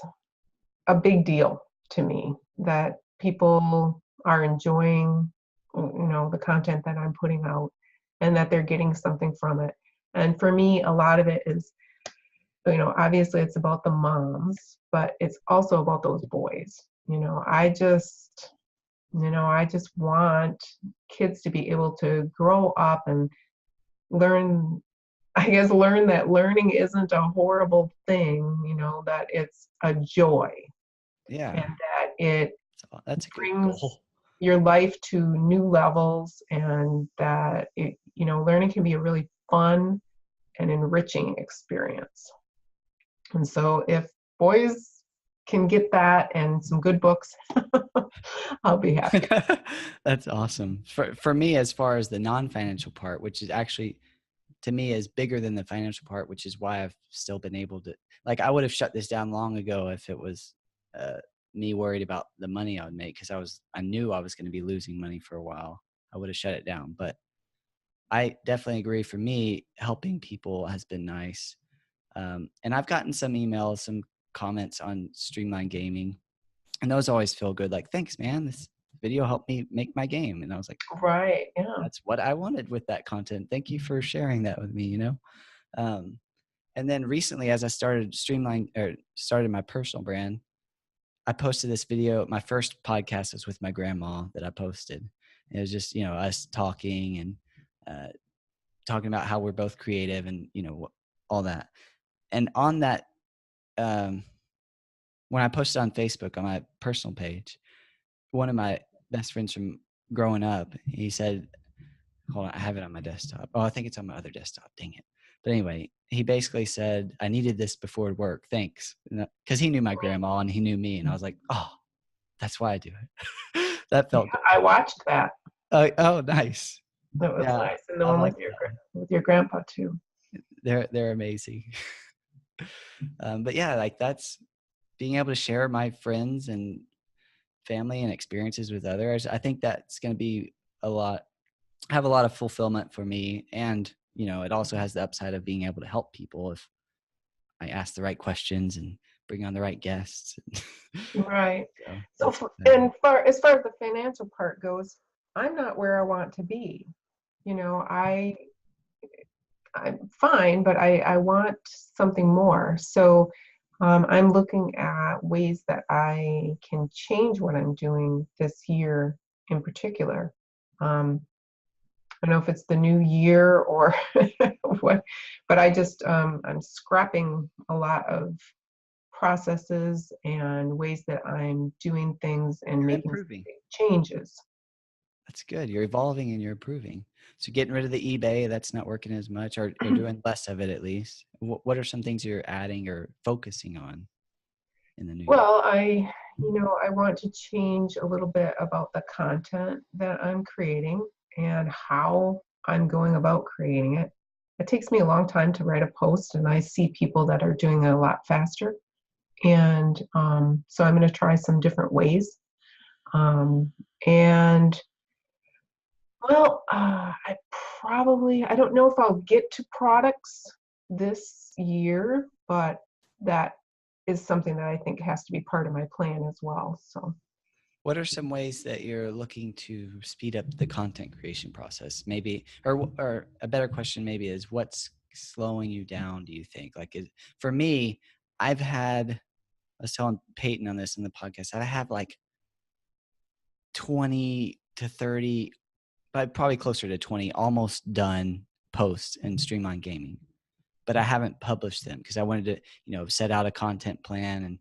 B: a big deal to me, that people are enjoying, the content that I'm putting out and that they're getting something from it. And for me, a lot of it is, obviously it's about the moms, but it's also about those boys. I just want kids to be able to grow up and learn, learn that learning isn't a horrible thing, that it's a joy.
A: Yeah.
B: And that it
A: That's a good
B: brings
A: goal.
B: your life to new levels, and that learning can be a really fun and enriching experience. And so if boys can get that and some good books, I'll be happy.
A: That's awesome. For me, as far as the non-financial part, which is actually to me is bigger than the financial part, which is why I've still been able to, like, I would have shut this down long ago if it was me worried about the money I would make, because I knew I was going to be losing money for a while. I would have shut it down. But I definitely agree. For me, helping people has been nice. And I've gotten some emails, some comments on Streamline Gaming, and those always feel good. Like, thanks, man. This video helped me make my game. And I was like,
B: Right. Yeah.
A: that's what I wanted with that content. Thank you for sharing that with me, And then recently, as I started started my personal brand, I posted this video. My first podcast was with my grandma that I posted. It was just, us talking and talking about how we're both creative and, all that. And on that, when I posted on Facebook on my personal page, one of my best friends from growing up, he said, hold on, I have it on my desktop. Oh, I think it's on my other desktop. Dang it. But anyway, he basically said, I needed this before work. Thanks. Because he knew my grandma and he knew me. And I was like, oh, that's why I do it. That felt good.
B: I watched that.
A: Oh, nice.
B: That was nice. And the
A: I
B: one
A: like
B: with your grandpa too.
A: They're amazing. But yeah, like that's being able to share my friends and family and experiences with others. I think that's going to be have a lot of fulfillment for me. And, it also has the upside of being able to help people if I ask the right questions and bring on the right guests.
B: Right. So, as far as the financial part goes, I'm not where I want to be. I'm fine, but I want something more. So I'm looking at ways that I can change what I'm doing this year in particular. I don't know if it's the new year or what, but I'm scrapping a lot of processes and ways that I'm doing things and making changes.
A: That's good. You're evolving and you're improving. So getting rid of the eBay, that's not working as much, or doing less of it at least. What are some things you're adding or focusing on in the new year?
B: Well, I want to change a little bit about the content that I'm creating and how I'm going about creating it. It takes me a long time to write a post, and I see people that are doing it a lot faster. And so I'm going to try some different ways. And well, I don't know if I'll get to products this year, but that is something that I think has to be part of my plan as well. So,
A: what are some ways that you're looking to speed up the content creation process? Maybe, or a better question maybe is, what's slowing you down, do you think? Like, for me, I was telling Peyton on this in the podcast, I have like 20 to 30, but probably closer to 20 almost done posts in Streamline Gaming, but I haven't published them because I wanted to, set out a content plan.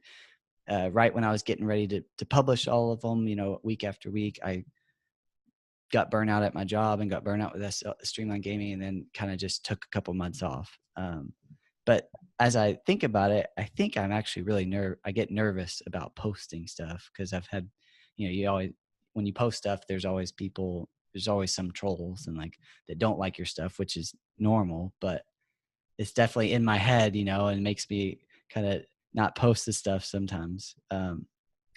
A: And right when I was getting ready to publish all of them, week after week, I got burnt out at my job and got burnt out with Streamline Gaming, and then kind of just took a couple months off. But as I think about it, I think I'm actually really I get nervous about posting stuff because I've had, you always, when you post stuff, there's always some trolls and like that don't like your stuff, which is normal, but it's definitely in my head, and makes me kind of not post the stuff sometimes.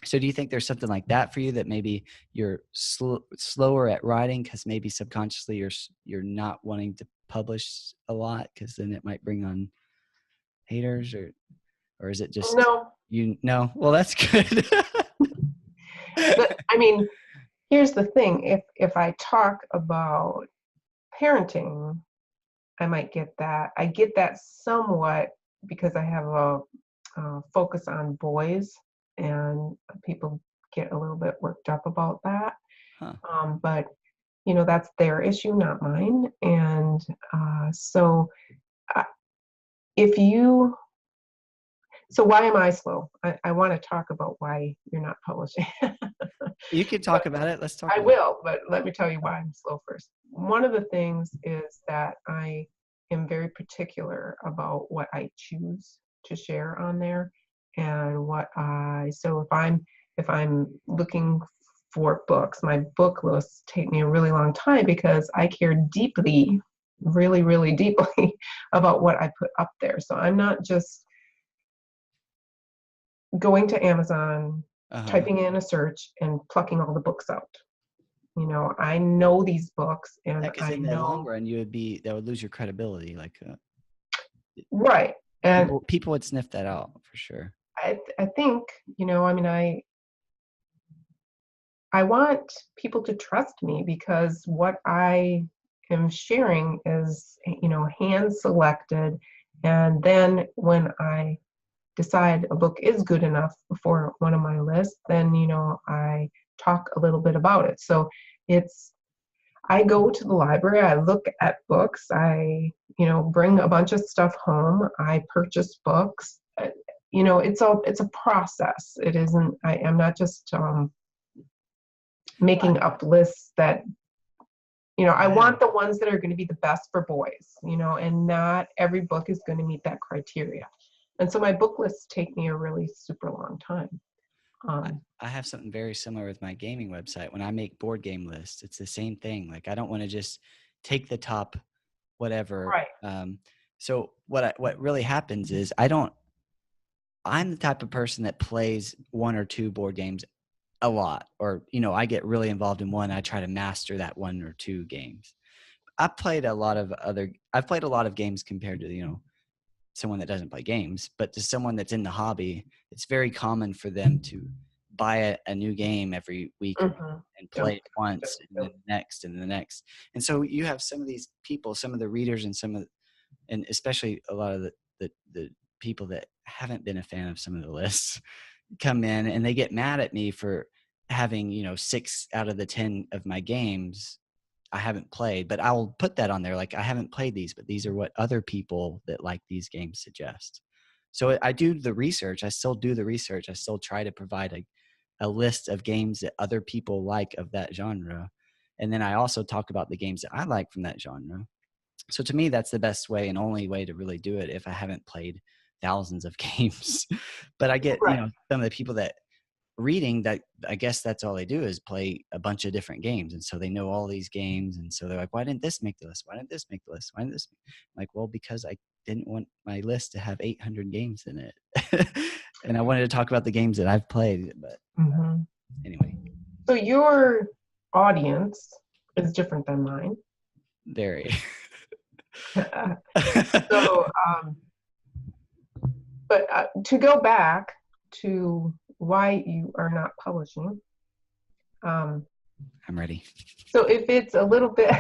A: So do you think there's something like that for you, that maybe you're slower at writing because maybe subconsciously you're not wanting to publish a lot because then it might bring on haters, or is it just
B: No,
A: you know? Well, that's good.
B: but I mean, here's the thing. If I talk about parenting, I might get that. I get that somewhat because I have a focus on boys, and people get a little bit worked up about that.
A: Huh.
B: But that's their issue, not mine. And so uh, if you so why am I slow? I want to talk about why you're not publishing.
A: You can talk about it. Let's talk
B: I
A: about it.
B: will, but let me tell you why I'm slow first. One of the things is that I am very particular about what I choose to share on there, and so if I'm looking for books, my book lists take me a really long time because I care deeply, really, really deeply about what I put up there. So I'm not just going to Amazon, typing in a search and plucking all the books out. I know these books, and
A: Because
B: I
A: in the long
B: know,
A: run, that would lose your credibility. Like
B: right. And
A: people would sniff that out for sure.
B: I think, I mean, I want people to trust me because what I am sharing is, hand selected. And then when I decide a book is good enough for one of my lists, then, I talk a little bit about it. So I go to the library, I look at books, I, bring a bunch of stuff home, I purchase books. It's a process. It isn't, I'm not just making up lists that, I want the ones that are going to be the best for boys, and not every book is going to meet that criteria. And so my book lists take me a really super long time.
A: I have something very similar with my gaming website. When I make board game lists, it's the same thing. Like I don't want to just take the top whatever.
B: Right.
A: So what really happens is I'm the type of person that plays one or two board games a lot, or I get really involved in one. I try to master that one or two games. I've played a lot of games compared to someone that doesn't play games, but to someone that's in the hobby, it's very common for them to buy a new game every week and play it once and then the next and the next. And so you have some of these people, some of the readers, and especially a lot of the people that haven't been a fan of some of the lists come in and they get mad at me for having 6 out of the 10 of my games I haven't played, but I'll put that on there. Like I haven't played these, but these are what other people that like these games suggest. So I do the research. I still do the research. I still try to provide a list of games that other people like of that genre. And then I also talk about the games that I like from that genre. So to me, that's the best way and only way to really do it if I haven't played thousands of games. But I get,
B: Right.
A: some of the people that reading that, I guess that's all they do is play a bunch of different games. And so they know all these games. And so they're like, why didn't this make the list? Why didn't this make the list? Why didn't this? I'm like, well, because I didn't want my list to have 800 games in it. And I wanted to talk about the games that I've played. But anyway.
B: So your audience is different than mine.
A: Very.
B: So, but to go back to why you are not publishing.
A: I'm ready.
B: So if it's a little bit,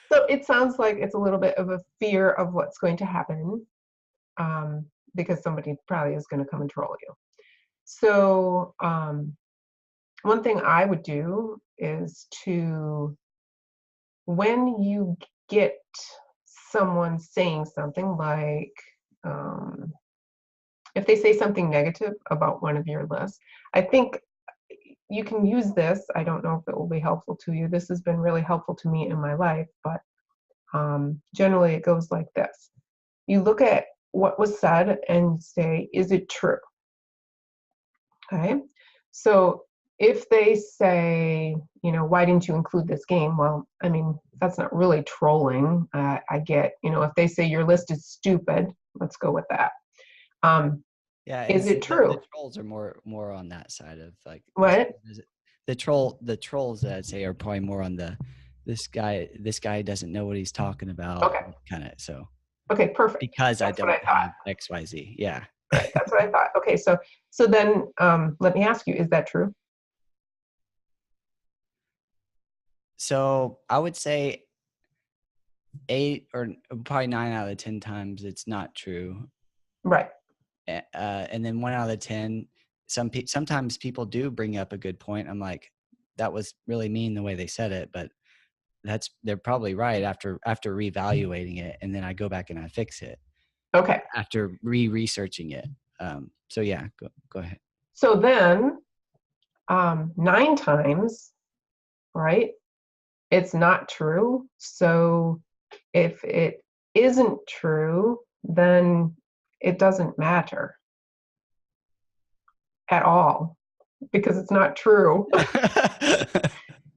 B: so it sounds like it's a little bit of a fear of what's going to happen, because somebody probably is going to come and troll you. So one thing I would do is when you get someone saying something like, if they say something negative about one of your lists, I think you can use this. I don't know if it will be helpful to you. This has been really helpful to me in my life, but generally it goes like this. You look at what was said and say, is it true? Okay. So if they say, why didn't you include this game? Well, I mean, that's not really trolling. I get, if they say your list is stupid, let's go with that.
A: Yeah, and
B: Is
A: see,
B: it
A: the
B: true?
A: trolls are more on that side of like
B: What?
A: the trolls that I'd say are probably more on the this guy doesn't know what he's talking about
B: Okay.
A: kind of. So
B: Okay, perfect.
A: because I
B: That's what I
A: don't
B: thought.
A: have XYZ. Yeah.
B: Right. That's what I thought. Okay, so then let me ask you, is that true?
A: So I would say 8 or probably 9 out of 10 times it's not true.
B: Right.
A: And then 1 out of 10, sometimes people do bring up a good point. I'm like, that was really mean the way they said it, but they're probably right after reevaluating it, and then I go back and I fix it
B: Okay.
A: after researching it. So yeah, go ahead.
B: So then 9 times, right? It's not true. So if it isn't true, then it doesn't matter at all because it's not true.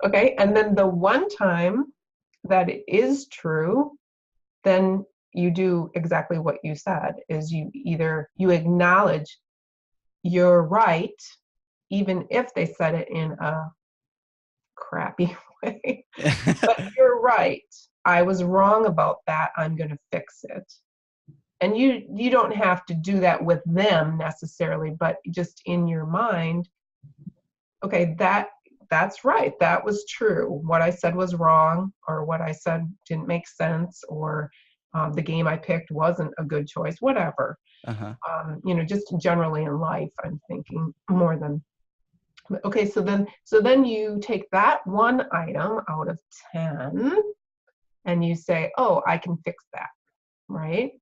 B: Okay. And then the one time that it is true, then you do exactly what you said, is you acknowledge you're right, even if they said it in a crappy way. But you're right. I was wrong about that. I'm going to fix it. And you don't have to do that with them necessarily, but just in your mind, okay, that's right. That was true. What I said was wrong, or what I said didn't make sense, or the game I picked wasn't a good choice, whatever.
A: Uh-huh.
B: Just generally in life, I'm thinking more than. Okay, so then you take that one item out of 10 and you say, oh, I can fix that, right?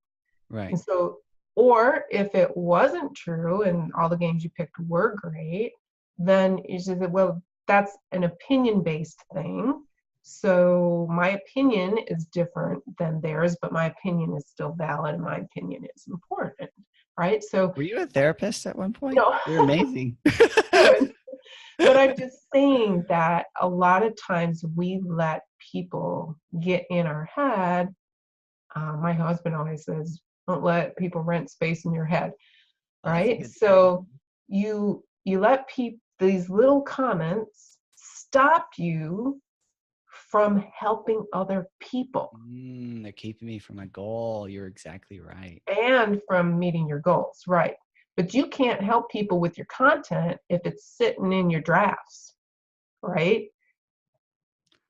A: Right.
B: And so, or if it wasn't true and all the games you picked were great, then you say, well, that's an opinion-based thing. So my opinion is different than theirs, but my opinion is still valid and my opinion is important, right? So,
A: Were you a therapist at one point?
B: no,
A: You're amazing.
B: but I'm just saying that a lot of times we let people get in our head. My husband always says, don't let people rent space in your head,
A: Oh, that's a
B: right?
A: good saying.
B: So you let these little comments stop you from helping other people
A: They're keeping me from my goal. You're exactly right.
B: and from meeting your goals, right? But you can't help people with your content if it's sitting in your drafts, right?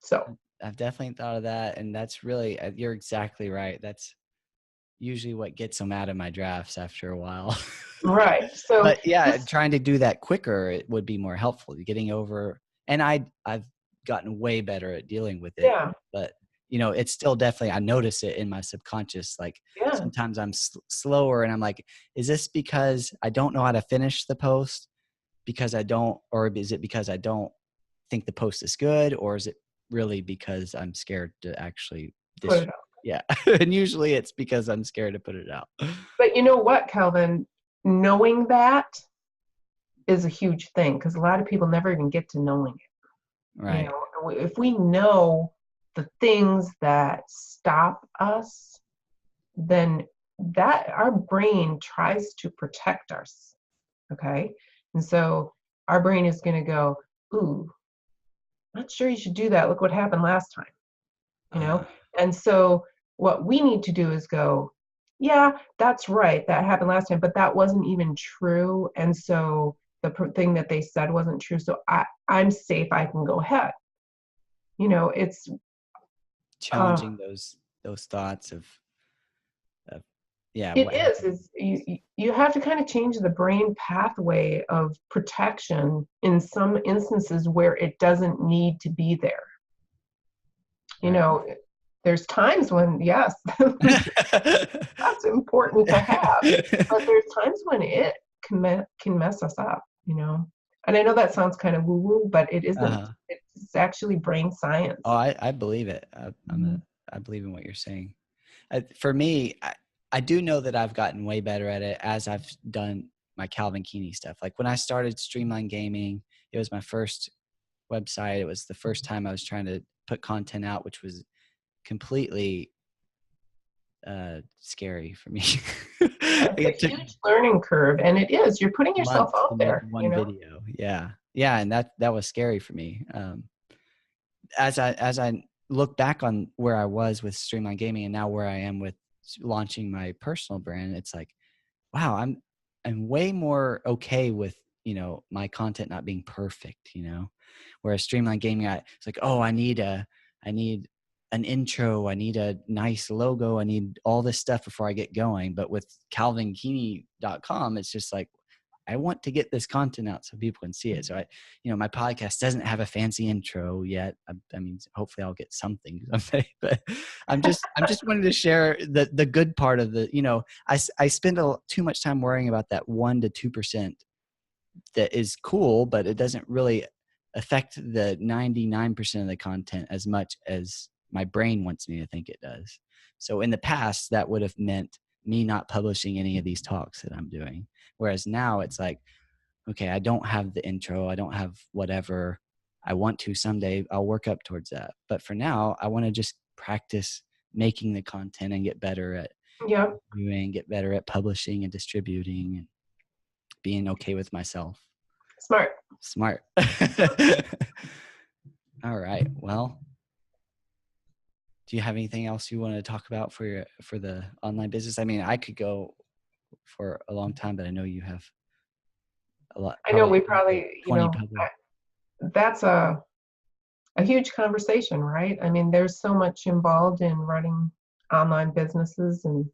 B: So
A: I've definitely thought of that, and that's really you're exactly right. That's usually what gets them out of my drafts after a while.
B: right. So
A: But yeah,
B: just
A: trying to do that quicker, it would be more helpful. Getting over, and I've gotten way better at dealing with it.
B: yeah,
A: But it's still definitely, I notice it in my subconscious. Like
B: yeah,
A: sometimes I'm slower, and I'm like, is this because I don't know how to finish the post? Because I don't, or is it because I don't think the post is good, or is it really because I'm scared to actually
B: put it up.
A: yeah. And usually it's because I'm scared to put it out.
B: But you know what, Calvin? Knowing that is a huge thing because a lot of people never even get to knowing it.
A: Right.
B: If we know the things that stop us, then that our brain tries to protect us. Okay. And so our brain is going to go, ooh, not sure you should do that. Look what happened last time, you know? And so what we need to do is go, yeah, that's right. That happened last time, but that wasn't even true. And so the thing that they said wasn't true. So I'm safe. I can go ahead. It's uh,
A: Challenging those thoughts of yeah,
B: it
A: what
B: is.
A: happened.
B: It's you have to kind of change the brain pathway of protection in some instances where it doesn't need to be there. You
A: Right.
B: know, there's times when yes, that's important to have, but there's times when it can mess us up. And I know that sounds kind of woo woo, but it isn't.
A: Uh-huh.
B: It's actually brain
A: Oh,
B: science.
A: I believe it.
B: Mhm.
A: I believe in what you're saying. For me, I do know that I've gotten way better at it as I've done my Calvin Keeney stuff. Like when I started Streamline Gaming, it was my first website. It was the first time I was trying to put content out, which was completely scary for me.
B: It's
A: It
B: a
A: took
B: huge learning curve, and it is. You're putting yourself
A: months to
B: out
A: make
B: there,
A: one video. Yeah, and that was scary for me. As I look back on where I was with Streamline Gaming and now where I am with launching my personal brand, it's like, wow, I'm way more okay with, my content not being perfect, whereas Streamline Gaming, it's like, oh, I need an intro, I need a nice logo, I need all this stuff before I get going. But with calvinkeeney.com, it's just like, I want to get this content out so people can see it. So my podcast doesn't have a fancy intro yet. I mean, hopefully I'll get something someday, but I'm just wanting to share the good part of the, I spend too much time worrying about that 1% to 2% that is cool, but it doesn't really affect the 99% of the content as much as my brain wants me to think it does. So in the past, that would have meant me not publishing any of these talks that I'm doing. Whereas now it's like, okay, I don't have the intro. I don't have whatever. I want to someday. I'll work up towards that. But for now, I want to just practice making the content and get better at doing, get better at publishing and distributing and being okay with myself. Smart. All right. Well, do you have anything else you want to talk about for the online business? I mean, I could go for a long time, but I know you have a lot.
B: I know we probably, that's a huge conversation, right? I mean, there's so much involved in running online businesses and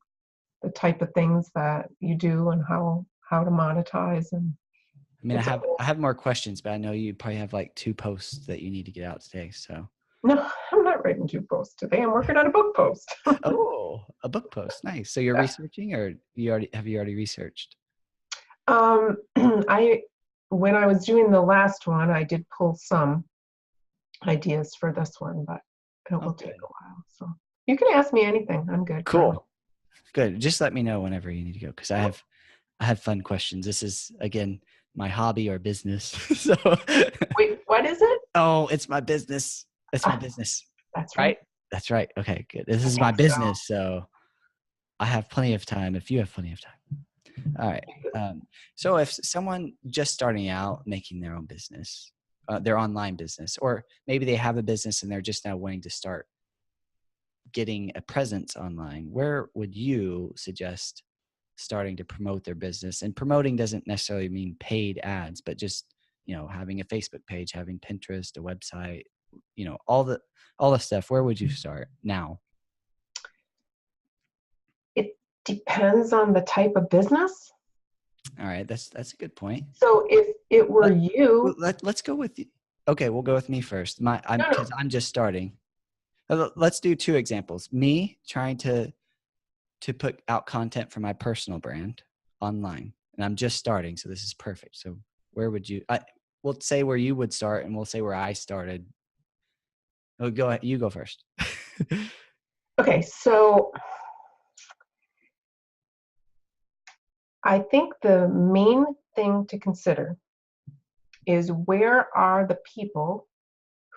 B: the type of things that you do and how to monetize. And
A: I mean, I have more questions, but I know you probably have like 2 posts that you need to get out today. So
B: no, I'm not writing 2 posts today. I'm working on a book post.
A: Oh, a book post. Nice. So you're researching, or have you already researched?
B: When I was doing the last one, I did pull some ideas for this one, but it will take a while. So you can ask me anything. I'm good.
A: Cool. Good. Just let me know whenever you need to go, because I have fun questions. This is, again, my hobby or business. So
B: wait, what is it?
A: Oh, it's my business. It's my business.
B: That's right.
A: That's right. Okay, good. This is my business, so I have plenty of time if you have plenty of time. All right. So if someone just starting out making their own business, their online business, or maybe they have a business and they're just now wanting to start getting a presence online, where would you suggest starting to promote their business? And promoting doesn't necessarily mean paid ads, but just, having a Facebook page, having Pinterest, a website, all the stuff. Where would you start now?
B: It depends on the type of business.
A: All right, that's a good point.
B: So if it were you,
A: let's go with you. Okay, we'll go with me first. Because I'm just starting. Let's do 2 examples. Me trying to put out content for my personal brand online, and I'm just starting, so this is perfect. So where would you? We'll say where you would start, and we'll say where I started. Oh, go ahead. You go first.
B: Okay, so I think the main thing to consider is where are the people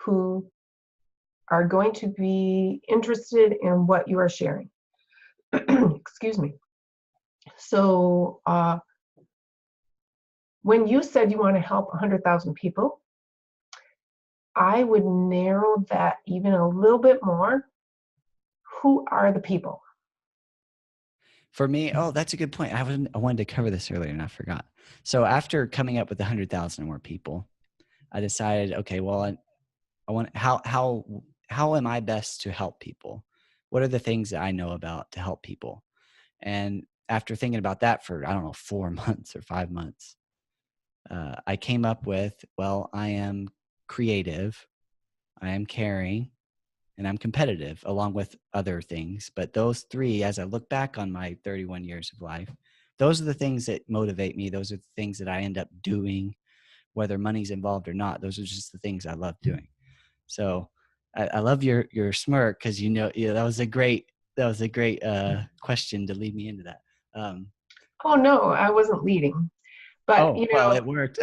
B: who are going to be interested in what you are sharing. Excuse me. So when you said you want to help 100,000 people, I would narrow that even a little bit more. Who are the people?
A: For me, that's a good point. I wanted to cover this earlier and I forgot. So after coming up with 100,000 or more people, I decided, okay, well, I want how am I best to help people? What are the things that I know about to help people? And after thinking about that for, I don't know, 4 months or 5 months, I came up with, well, I am creative, I am caring, and I'm competitive, along with other things. But those 3, as I look back on my 31 years of life, those are the things that motivate me. Those are the things that I end up doing, whether money's involved or not. Those are just the things I love doing. So I love your smirk, because that was a great question to lead me into that.
B: Oh no, I wasn't leading, but
A: well, it worked.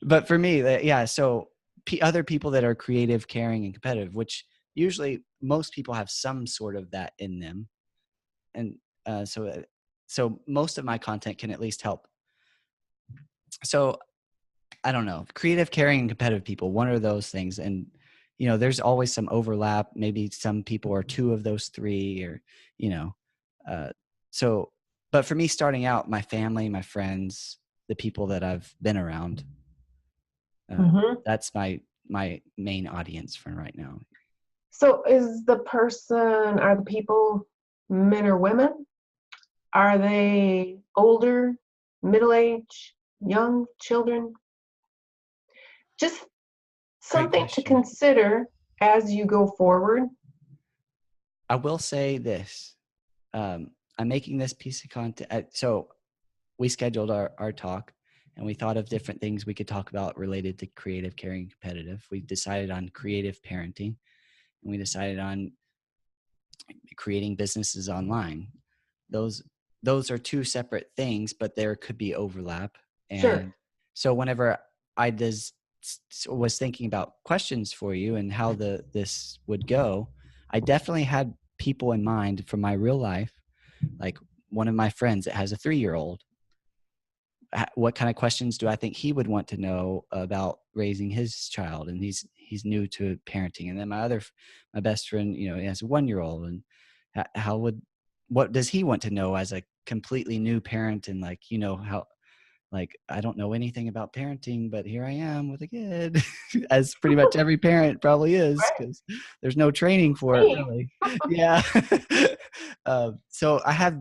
A: But for me, yeah. So other people that are creative, caring, and competitive, which usually most people have some sort of that in them. And so most of my content can at least help. So I don't know, creative, caring, and competitive people, one of those things. And, there's always some overlap. Maybe some people are two of those three, or, uh, so, but for me, starting out, my family, my friends, the people that I've been around, that's my main audience for right now.
B: So are the people men or women? Are they older, middle-aged, young, children? Just something to consider as you go forward.
A: I will say this. I'm making this piece of content. So we scheduled our talk, and we thought of different things we could talk about related to creative, caring, and competitive. We decided on creative parenting, and we decided on creating businesses online. Those are two separate things, but there could be overlap. And
B: sure.
A: So whenever I was thinking about questions for you and how this would go, I definitely had people in mind from my real life. Like one of my friends that has a 3-year-old. What kind of questions do I think he would want to know about raising his child? And he's new to parenting. And then my best friend, he has a 1-year-old, and what does he want to know as a completely new parent? And how, I don't know anything about parenting, but here I am with a kid, as pretty much every parent probably is, because there's no training for it, really. Yeah. So I have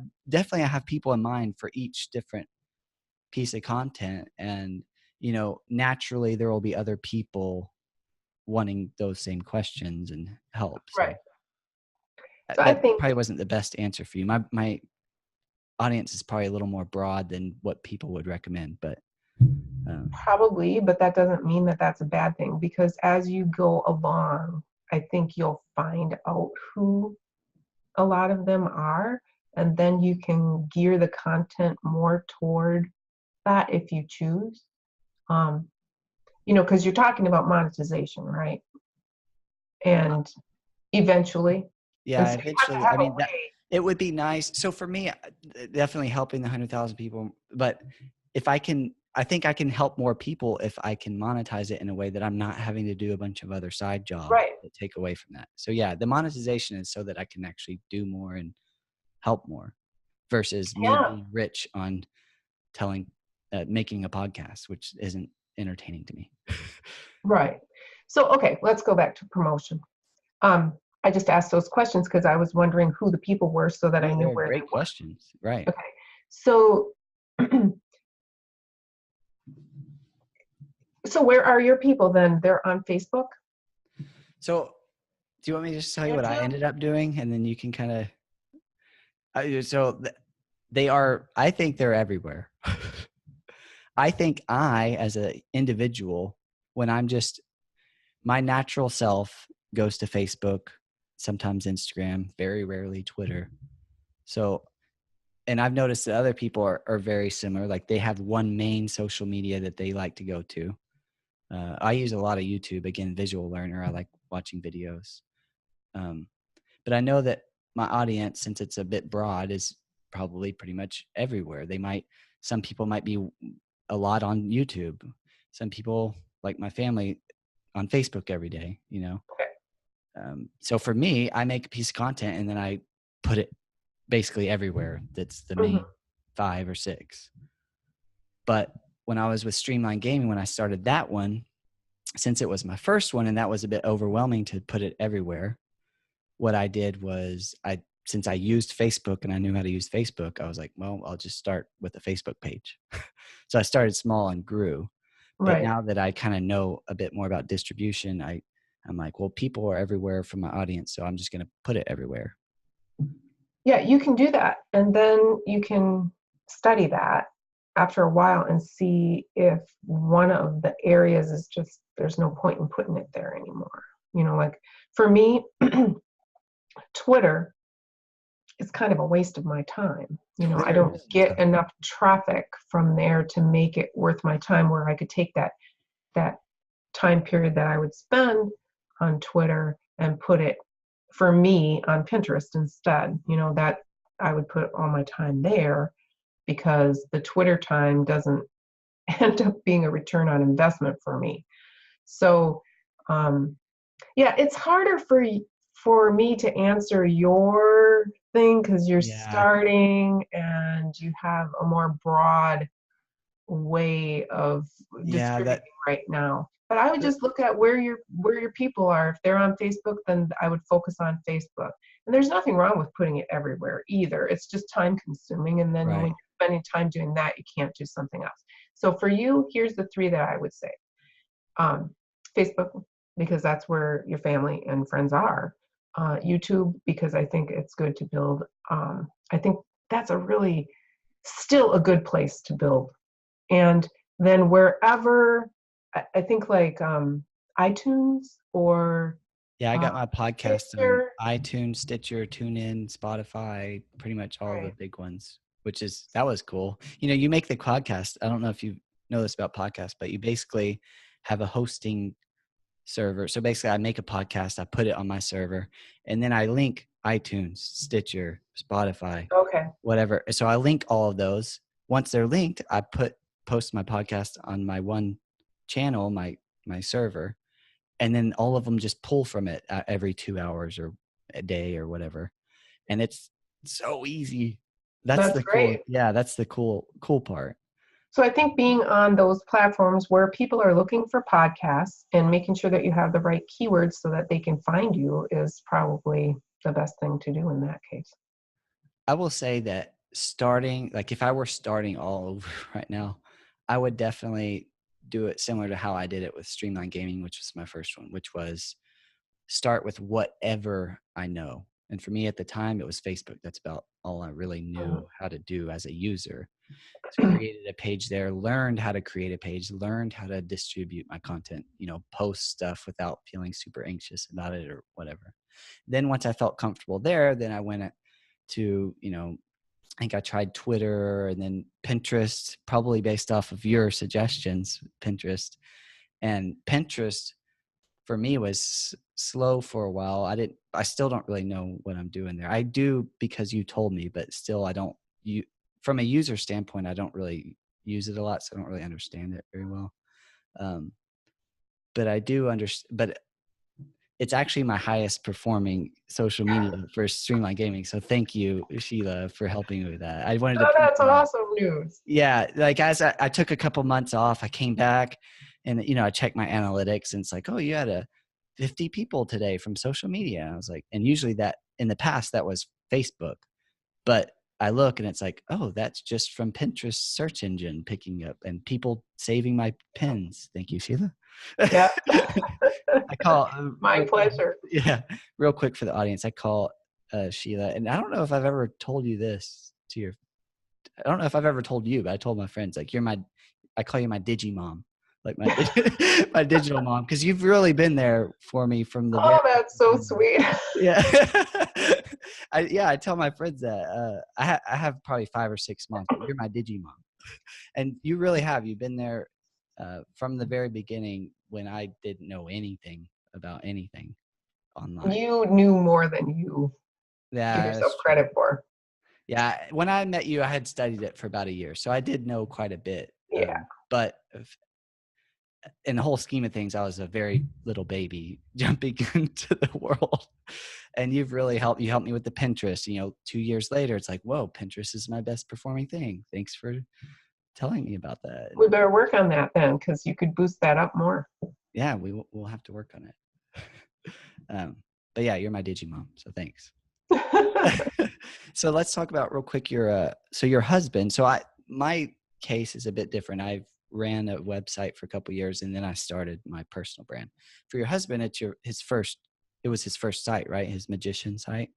A: people in mind for each different piece of content, and naturally there will be other people wanting those same questions and help. So
B: So
A: that
B: I think
A: probably wasn't the best answer for you. My audience is probably a little more broad than what people would recommend, but
B: probably, but that doesn't mean that that's a bad thing, because as you go along, I think you'll find out who a lot of them are, and then you can gear the content more toward that if you choose. Because you're talking about monetization, right? And eventually.
A: Yeah,
B: So
A: eventually. I mean, it would be nice. So for me, definitely helping the 100,000 people. But I think I can help more people if I can monetize it in a way that I'm not having to do a bunch of other side jobs that take away from that. So yeah, the monetization is so that I can actually do more and help more, versus me being rich on making a podcast, which isn't entertaining to me.
B: Right. So, okay, let's go back to promotion. I just asked those questions because I was wondering who the people were, so that I knew where
A: great questions. Right.
B: Okay. So, so where are your people then? They're on Facebook?
A: So do you want me to just tell you what I ended up doing, and then you can kind of, I think they're everywhere. I think as an individual, when I'm just, my natural self goes to Facebook, sometimes Instagram, very rarely Twitter. So, and I've noticed that other people are very similar. Like they have one main social media that they like to go to. I use a lot of YouTube, again, visual learner. I like watching videos. But I know that my audience, since it's a bit broad, is probably pretty much everywhere. Some people might be a lot on YouTube. Some people, like my family, on Facebook every day, So for me, I make a piece of content and then I put it basically everywhere. That's the main 5 or 6. But when I was with Streamline Gaming, when I started that one, since it was my first one and that was a bit overwhelming to put it everywhere, what I did was since I used Facebook and I knew how to use Facebook, I was like, well, I'll just start with a Facebook page. So I started small and grew. But now that I kind of know a bit more about distribution, I'm like, well, people are everywhere from my audience, so I'm just going to put it everywhere.
B: Yeah, you can do that. And then you can study that after a while and see if one of the areas is just, there's no point in putting it there anymore. Like for me, Twitter is kind of a waste of my time. I don't get enough traffic from there to make it worth my time, where I could take that time period that I would spend on Twitter and put it for me on Pinterest instead. That I would put all my time there, because the Twitter time doesn't end up being a return on investment for me. So yeah, it's harder for me to answer your thing, because you're
A: Yeah.
B: starting and you have a more broad way of
A: Yeah.
B: distributing right now. But I would just look at where your people are. If they're on Facebook, then I would focus on Facebook. And there's nothing wrong with putting it everywhere either. It's just time consuming. And then when
A: Right.
B: you're spending time doing that, you can't do something else. So for you, here's the three that I would say. Facebook, because that's where your family and friends are. YouTube, because I think it's good to build. I think that's a really still a good place to build. And then wherever, I think like iTunes or
A: Yeah, I got my podcast on
B: Stitcher.
A: iTunes, Stitcher, TuneIn, Spotify, pretty much all the
B: Right.
A: big ones, that was cool. You make the podcast. I don't know if you know this about podcasts, but you basically have a hosting server. So basically I make a podcast, I put it on my server, and then I link iTunes, Stitcher, Spotify,
B: Okay.
A: whatever. So I link all of those. Once they're linked, I post my podcast on my one channel, my server, and then all of them just pull from it every 2 hours or a day or whatever. And it's so easy. That's
B: That's
A: the cool.
B: great.
A: Yeah, that's the cool part.
B: So I think being on those platforms where people are looking for podcasts and making sure that you have the right keywords so that they can find you is probably the best thing to do in that case.
A: I will say that starting, like if I were starting all over right now, I would definitely do it similar to how I did it with Streamline Gaming, which was my first one, which was start with whatever I know. And for me at the time, it was Facebook. That's about all I really knew how to do as a user. So created a page there, learned how to create a page, learned how to distribute my content, post stuff without feeling super anxious about it or whatever. Then once I felt comfortable there, then I went to, I think I tried Twitter and then Pinterest, probably based off of your suggestions, Pinterest. And Pinterest for me was slow for a while. I still don't really know what I'm doing there. I do because you told me, but still from a user standpoint, I don't really use it a lot. So I don't really understand it very well. But I do understand, but it's actually my highest performing social media for Streamline Gaming. So thank you, Sheila, for helping me with that. I wanted to
B: Oh,
A: point
B: that's
A: that out.
B: awesome news.
A: Yeah, like as I took a couple months off, I came back and I checked my analytics and it's like, oh, you had 50 people today from social media. I was like, and usually that in the past that was Facebook, but I look and it's like, oh, that's just from Pinterest search engine picking up and people saving my pins. Thank you, Sheila.
B: Yeah.
A: I call
B: My pleasure.
A: yeah, real quick for the audience. I call Sheila, and I don't know if I've ever told you this I don't know if I've ever told you, but I told my friends, like, I call you my Digimom, like my digital mom, because you've really been there for me from the very
B: Oh, that's so
A: beginning.
B: sweet.
A: Yeah. I tell my friends that I have probably 5 or 6 moms, but you're my Digimom. And you really have. You've been there from the very beginning when I didn't know anything about anything online.
B: You knew more than you give
A: Yeah,
B: yourself
A: that's true.
B: credit for.
A: Yeah, when I met you, I had studied it for about a year, so I did know quite a bit.
B: Yeah.
A: But in the whole scheme of things, I was a very little baby jumping into the world. And you've really helped. You helped me with the Pinterest. 2 years later, it's like, whoa, Pinterest is my best performing thing. Thanks for telling me about that.
B: We better work on that then, because you could boost that up more.
A: Yeah, we'll have to work on it. But yeah, you're my Digimom, so thanks. So let's talk about real quick your husband. So my case is a bit different. I've ran a website for a couple of years and then I started my personal brand. For your husband, it was his first site, right? His magician site.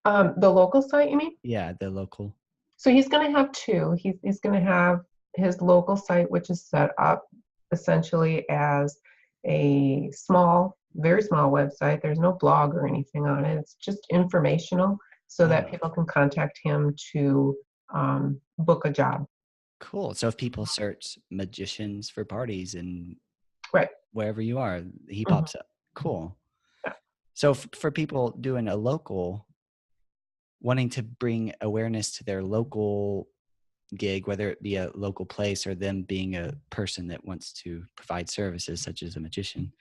B: The local site, you mean?
A: Yeah, the local.
B: So he's going to have two. He's going to have his local site, which is set up essentially as a small, very small website. There's no blog or anything on it. It's just informational so that people can contact him to book a job.
A: Cool. So if people search magicians for parties and
B: right
A: wherever you are, he pops up. Cool.
B: Yeah.
A: So for people doing a local, wanting to bring awareness to their local gig, whether it be a local place or them being a person that wants to provide services such as a magician,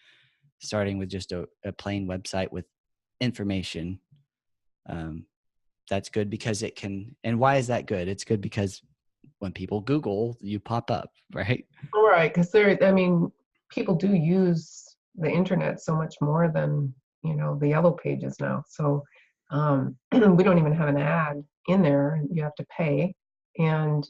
A: starting with just a plain website with information, that's good because it can. And why is that good? It's good because when people Google, you pop up, right?
B: Right, because people do use the internet so much more than, the yellow pages now. So we don't even have an ad in there. You have to pay. And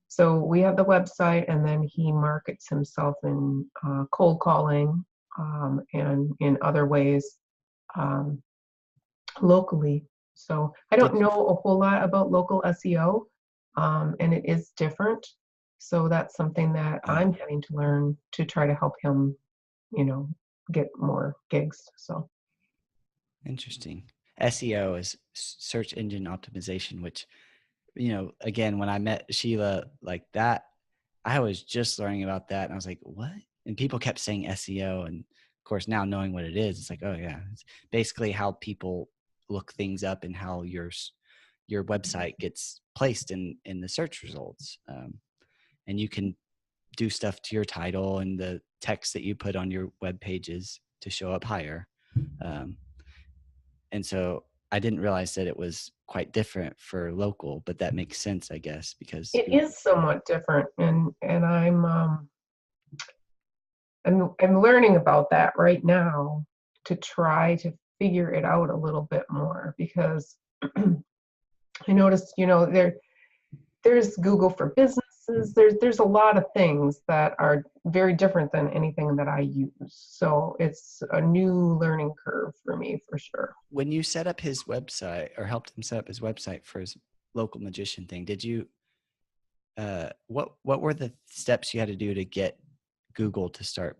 B: so we have the website, and then he markets himself in cold calling and in other ways locally. So I don't know a whole lot about local SEO, and it is different. So that's something that I'm having to learn to try to help him, get more gigs. So
A: interesting. SEO is search engine optimization, which, again, when I met Sheila like that, I was just learning about that. And I was like, what? And people kept saying SEO. And of course, now knowing what it is, it's like, oh yeah, it's basically how people look things up and how your website gets placed in the search results. And you can do stuff to your title and the text that you put on your web pages to show up higher. And so I didn't realize that it was quite different for local, but that makes sense, I guess, because
B: it is somewhat different, and I'm learning about that right now to try to figure it out a little bit more, because I noticed, there's Google for Businesses. There's a lot of things that are very different than anything that I use. So it's a new learning curve for me, for sure.
A: When you set up his website or helped him set up his website for his local magician thing, did you, what were the steps you had to do to get Google to start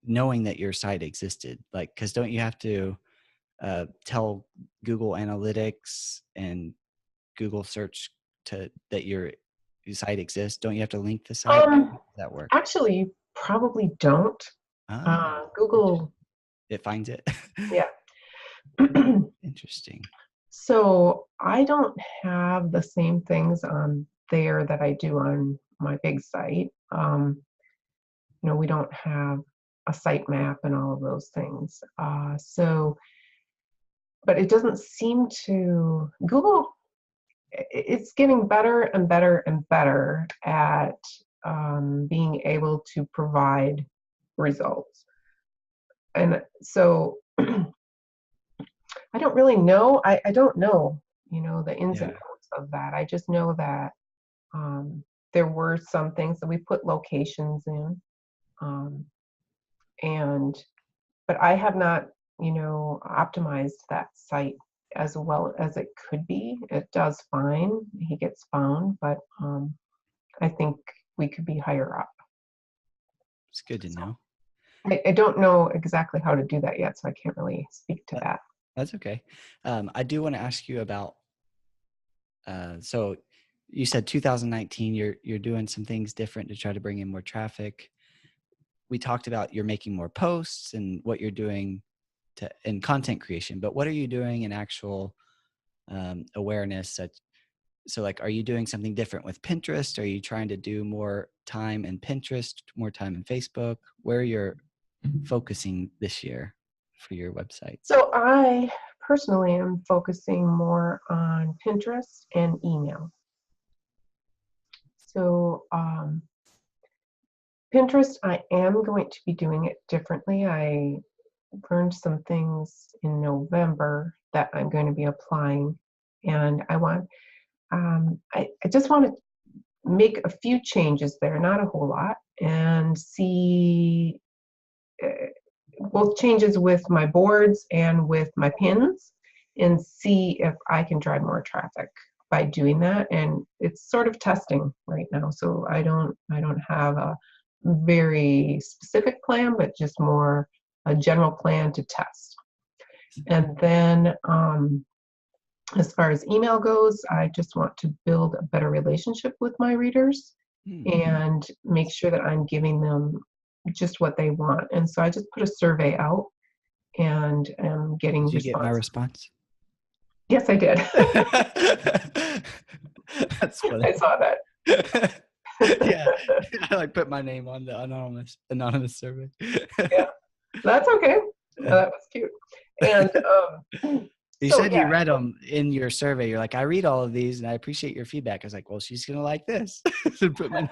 A: knowing that your site existed? Like, cause don't you have to tell Google Analytics and Google search that your site exists? Don't you have to link the site? How does that work?
B: Actually, you probably don't. Google,
A: it finds it.
B: Yeah.
A: Interesting.
B: So I don't have the same things on there that I do on my big site. We don't have a site map and all of those things. But it doesn't seem to, Google, it's getting better and better and better at being able to provide results. And so I don't really know. I don't know, the ins and outs of that. I just know that there were some things that we put locations in. But I have not, optimized that site as well as it could be. It does fine. He gets found, but I think we could be higher up.
A: It's good to know.
B: I don't know exactly how to do that yet, so I can't really speak to that.
A: That's okay. I do want to ask you about, so you said 2019, you're doing some things different to try to bring in more traffic. We talked about you're making more posts and what you're doing in content creation, but what are you doing in actual awareness? So like, are you doing something different with Pinterest? Are you trying to do more time in Pinterest, more time in Facebook? Where you're focusing this year for your website?
B: So I personally am focusing more on Pinterest and email. So Pinterest, I am going to be doing it differently. I learned some things in November that I'm going to be applying, and I just want to make a few changes there, not a whole lot, and see both changes with my boards and with my pins, and see if I can drive more traffic by doing that. And it's sort of testing right now, so I don't have a very specific plan, but just more a general plan to test. And then as far as email goes, I just want to build a better relationship with my readers and make sure that I'm giving them just what they want. And so I just put a survey out, and am getting
A: Did you get my
B: response.
A: response?
B: Yes, I did.
A: That's funny.
B: I saw that.
A: Yeah, I like put my name on the anonymous survey.
B: Yeah, that's okay. That was cute. And
A: You
B: so
A: said
B: yeah,
A: you read them in your survey. You're like, I read all of these and I appreciate your feedback. I was like, well, she's gonna like this. So put my name.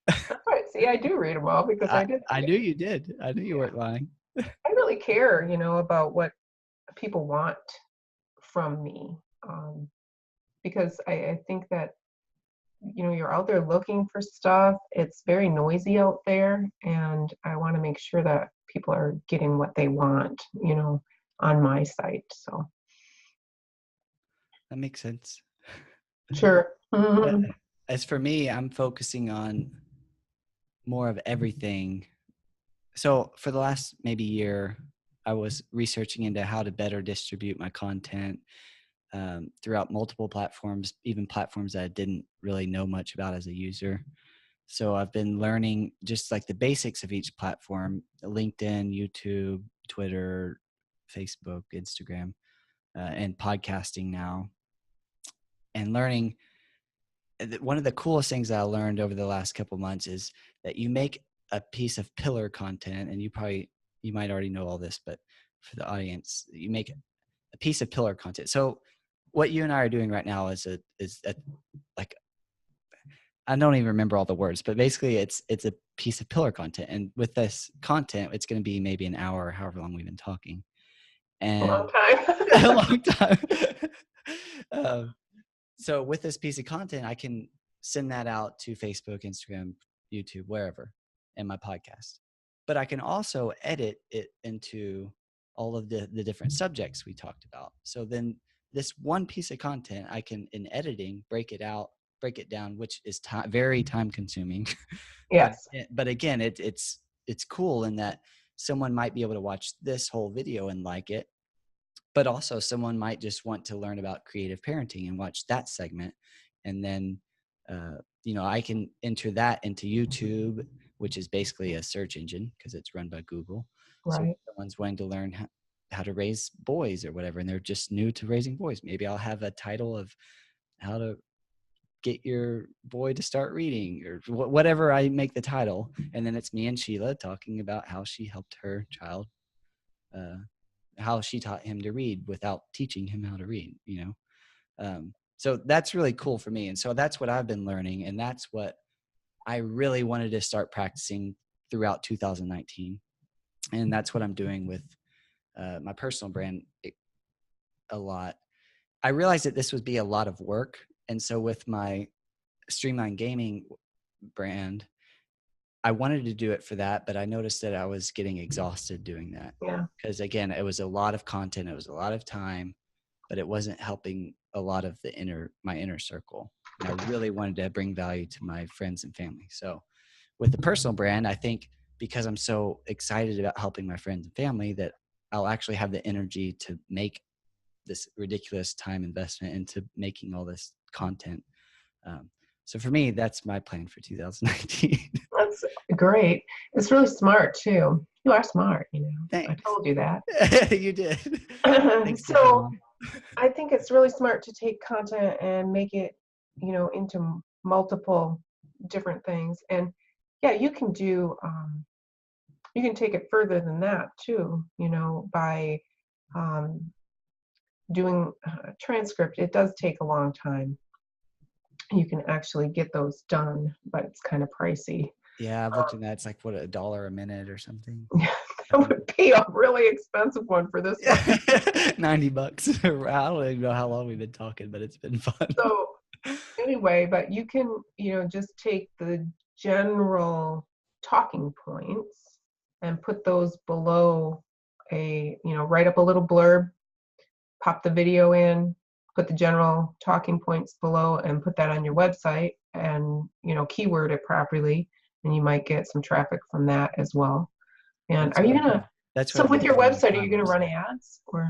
B: that's right. See, I do read them all because I did.
A: I knew you did. I knew you weren't lying.
B: I really care, about what people want from me, because I think that you're out there looking for stuff. It's very noisy out there, and I want to make sure that people are getting what they want, on my site. So
A: That makes sense.
B: sure. Mhm.
A: As for me, I'm focusing on more of everything. So for the last maybe year, I was researching into how to better distribute my content throughout multiple platforms, even platforms that I didn't really know much about as a user. So I've been learning just like the basics of each platform: LinkedIn, YouTube, Twitter, Facebook, Instagram, and podcasting now. And learning, one of the coolest things that I learned over the last couple months is that you make a piece of pillar content, and you might already know all this, but for the audience, you make a piece of pillar content. So what you and I are doing right now is like, I don't even remember all the words, but basically it's a piece of pillar content. And with this content, it's going to be maybe an hour or however long we've been talking.
B: A long
A: And
B: time.
A: a long time. um, so with this piece of content, I can send that out to Facebook, Instagram, YouTube, wherever, and my podcast. But I can also edit it into all of the different subjects we talked about. So then this one piece of content, I can, in editing, break it down, which is very time consuming.
B: Yes.
A: But again, it's cool in that someone might be able to watch this whole video and like it, but also someone might just want to learn about creative parenting and watch that segment. And then, I can enter that into YouTube, which is basically a search engine because it's run by Google. So if
B: Right.
A: someone's wanting to learn how to raise boys or whatever, and they're just new to raising boys, maybe I'll have a title of how to get your boy to start reading or whatever I make the title. And then it's me and Sheila talking about how she helped her child, how she taught him to read without teaching him how to read, so that's really cool for me. And so that's what I've been learning. And that's what I really wanted to start practicing throughout 2019. And that's what I'm doing with my personal brand a lot. I realized that this would be a lot of work. And so with my Streamline Gaming brand, I wanted to do it for that, but I noticed that I was getting exhausted doing that.
B: Yeah.
A: Because again, it was a lot of content, it was a lot of time, but it wasn't helping a lot of my inner circle. And I really wanted to bring value to my friends and family. So with the personal brand, I think because I'm so excited about helping my friends and family that I'll actually have the energy to make this ridiculous time investment into making all this content. So for me, that's my plan for 2019.
B: That's great. It's really smart too. You are smart, I
A: Thanks.
B: told you that.
A: You did. Thanks,
B: So I think it's really smart to take content and make it, into multiple different things. And yeah, you can take it further than that too, by doing transcript. It does take a long time. You can actually get those done, but it's kind of pricey.
A: Yeah, I've looked at that. It's like what, $1 a minute or something.
B: That would be a really expensive one for this one.
A: $90. I don't even know how long we've been talking, but it's been fun.
B: So anyway, but you can, just take the general talking points and put those below write up a little blurb, pop the video in, put the general talking points below and put that on your website and, keyword it properly, and you might get some traffic from that as well. And are you gonna, so with your website, are you gonna run ads or?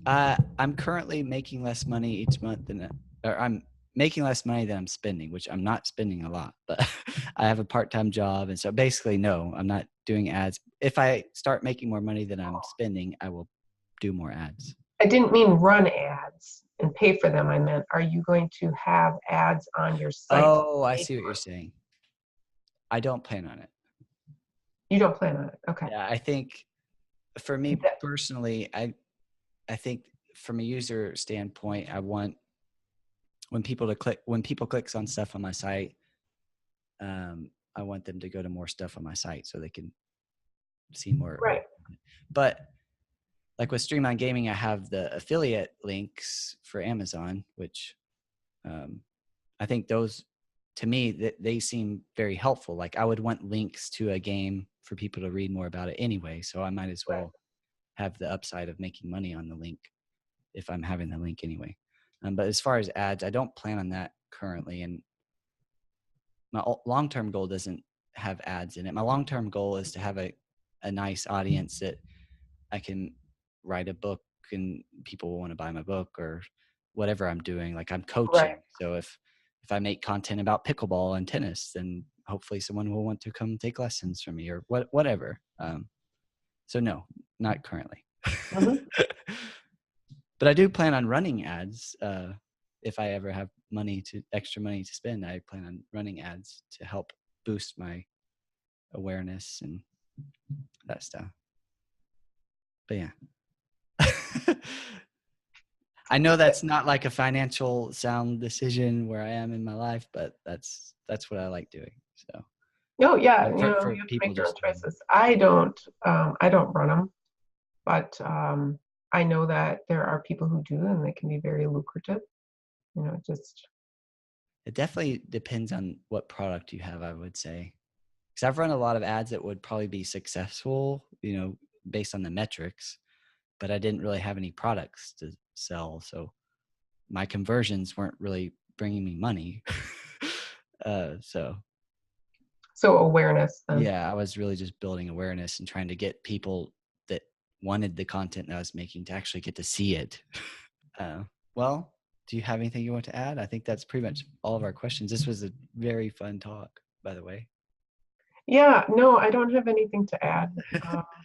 A: I'm currently making less money each month I'm making less money than I'm spending, which I'm not spending a lot, but I have a part-time job. And so basically, no, I'm not doing ads. if I start making more money than I'm spending, I will do more ads.
B: I didn't mean run ads and pay for them. I meant, are you going to have ads on your site?
A: Oh, I see what you're saying. I don't plan on it.
B: You don't plan on it. Okay.
A: Yeah, I think for me personally, I think from a user standpoint, I want when people clicks on stuff on my site, I want them to go to more stuff on my site so they can see more.
B: Right.
A: But like with Stream on Gaming, I have the affiliate links for Amazon, which I think those, to me, they seem very helpful. Like I would want links to a game for people to read more about it anyway. So I might as well have the upside of making money on the link if I'm having the link anyway. But as far as ads, I don't plan on that currently. And my long-term goal doesn't have ads in it. My long-term goal is to have a nice audience that I can write a book and people will want to buy my book or whatever I'm doing. Like I'm coaching.
B: Right.
A: So if I make content about pickleball and tennis, then hopefully someone will want to come take lessons from me or whatever. So no, not currently.
B: Mm-hmm.
A: But I do plan on running ads. If I ever have extra money to spend, I plan on running ads to help boost my awareness and that stuff. But yeah. I know that's not like a financial sound decision where I am in my life, but that's what I like doing. So.
B: Oh yeah,
A: For
B: you have to
A: people
B: make your own
A: just
B: choices. I don't run them, but I know that there are people who do, and they can be very lucrative.
A: It definitely depends on what product you have, I would say. Because I've run a lot of ads that would probably be successful, based on the metrics, but I didn't really have any products to sell. So my conversions weren't really bringing me money.
B: So awareness. Then.
A: Yeah, I was really just building awareness and trying to get people that wanted the content that I was making to actually get to see it. Well, do you have anything you want to add? I think that's pretty much all of our questions. This was a very fun talk, by the way.
B: Yeah, no, I don't have anything to add.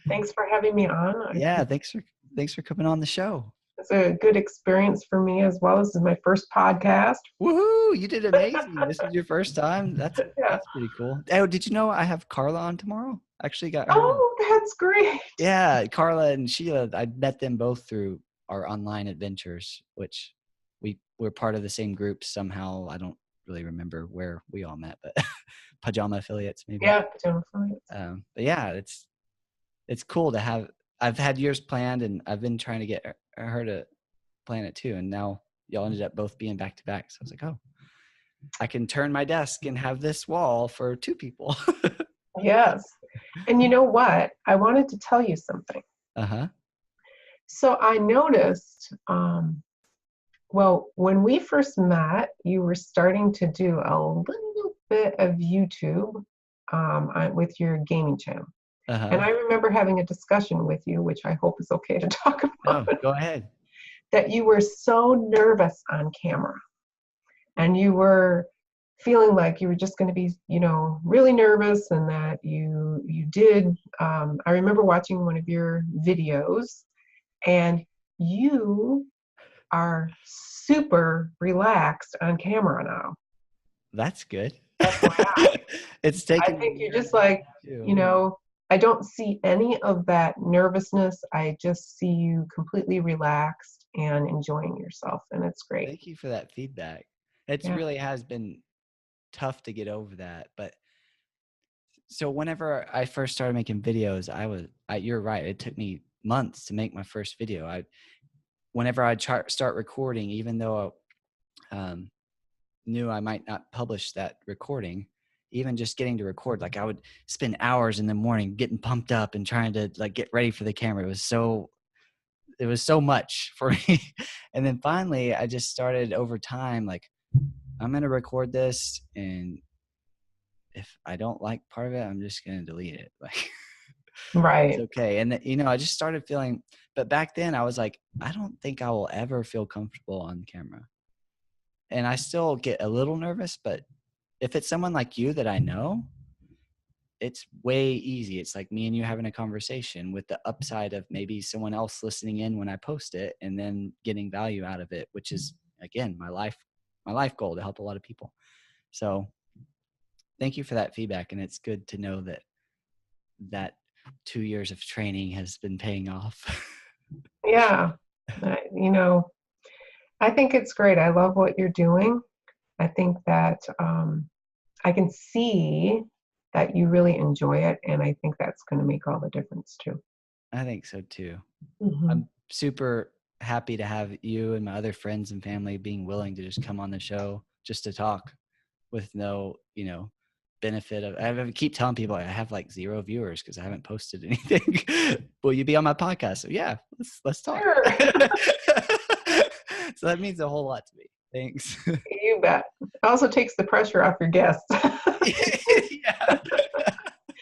B: Thanks for having me on.
A: Yeah, thanks for coming on the show.
B: It's a good experience for me as well. This is my first podcast.
A: Woohoo! You did amazing. This is your first time. That's pretty cool. Oh, did you know I have Carla on tomorrow? Actually got her.
B: Oh, that's great.
A: Yeah, Carla and Sheila. I met them both through our online adventures, which we're part of the same group somehow. I don't really remember where we all met, but Pajama Affiliates maybe.
B: Yeah, Pajama Affiliates.
A: But yeah, it's cool to have. I've had yours planned, and I've been trying to get her to plan it too. And now y'all ended up both being back to back. So I was like, oh, I can turn my desk and have this wall for two people.
B: Yes. And you know what? I wanted to tell you something.
A: Uh-huh.
B: So I noticed, well, when we first met, you were starting to do a little bit of YouTube with your gaming channel.
A: Uh-huh.
B: And I remember having a discussion with you, which I hope is okay to talk about.
A: No, go ahead.
B: That you were so nervous on camera. And you were feeling like you were just going to be, really nervous, and that you did. I remember watching one of your videos, and you are super relaxed on camera now.
A: That's good.
B: It's taken. I think you're just like, I don't see any of that nervousness. I just see you completely relaxed and enjoying yourself, and it's great.
A: Thank you for that feedback. It really has been tough to get over that. But so whenever I first started making videos, you're right. It took me months to make my first video. Whenever I'd start recording, even though I knew I might not publish that recording, even just getting to record, like I would spend hours in the morning getting pumped up and trying to like get ready for the camera. It was so much for me. And then finally I just started over time, like, I'm going to record this, and if I don't like part of it, I'm just going to delete it. Like,
B: right.
A: It's okay. And I just started feeling, but back then I was like, I don't think I will ever feel comfortable on camera. And I still get a little nervous, but if it's someone like you that I know, it's way easy. It's like me and you having a conversation with the upside of maybe someone else listening in when I post it and then getting value out of it, which is, again, my life goal, to help a lot of people. So thank you for that feedback. And it's good to know that 2 years of training has been paying off.
B: Yeah. You know, I think it's great. I love what you're doing. I think that I can see that you really enjoy it, and I think that's going to make all the difference too.
A: I think so too.
B: Mm-hmm.
A: I'm super happy to have you and my other friends and family being willing to just come on the show just to talk with no, benefit of. I keep telling people I have like 0 viewers because I haven't posted anything. Will you be on my podcast? So yeah, let's talk.
B: Sure.
A: So that means a whole lot to me. Thanks.
B: You bet. It also takes the pressure off your guests.
A: Yeah.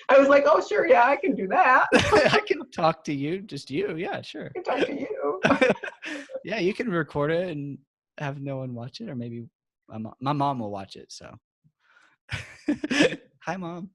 B: I was like, oh, sure, yeah, I can do that.
A: I can talk to you, just you. Yeah, sure.
B: I can talk to you.
A: Yeah, you can record it and have no one watch it, or maybe my mom will watch it. So, hi, Mom.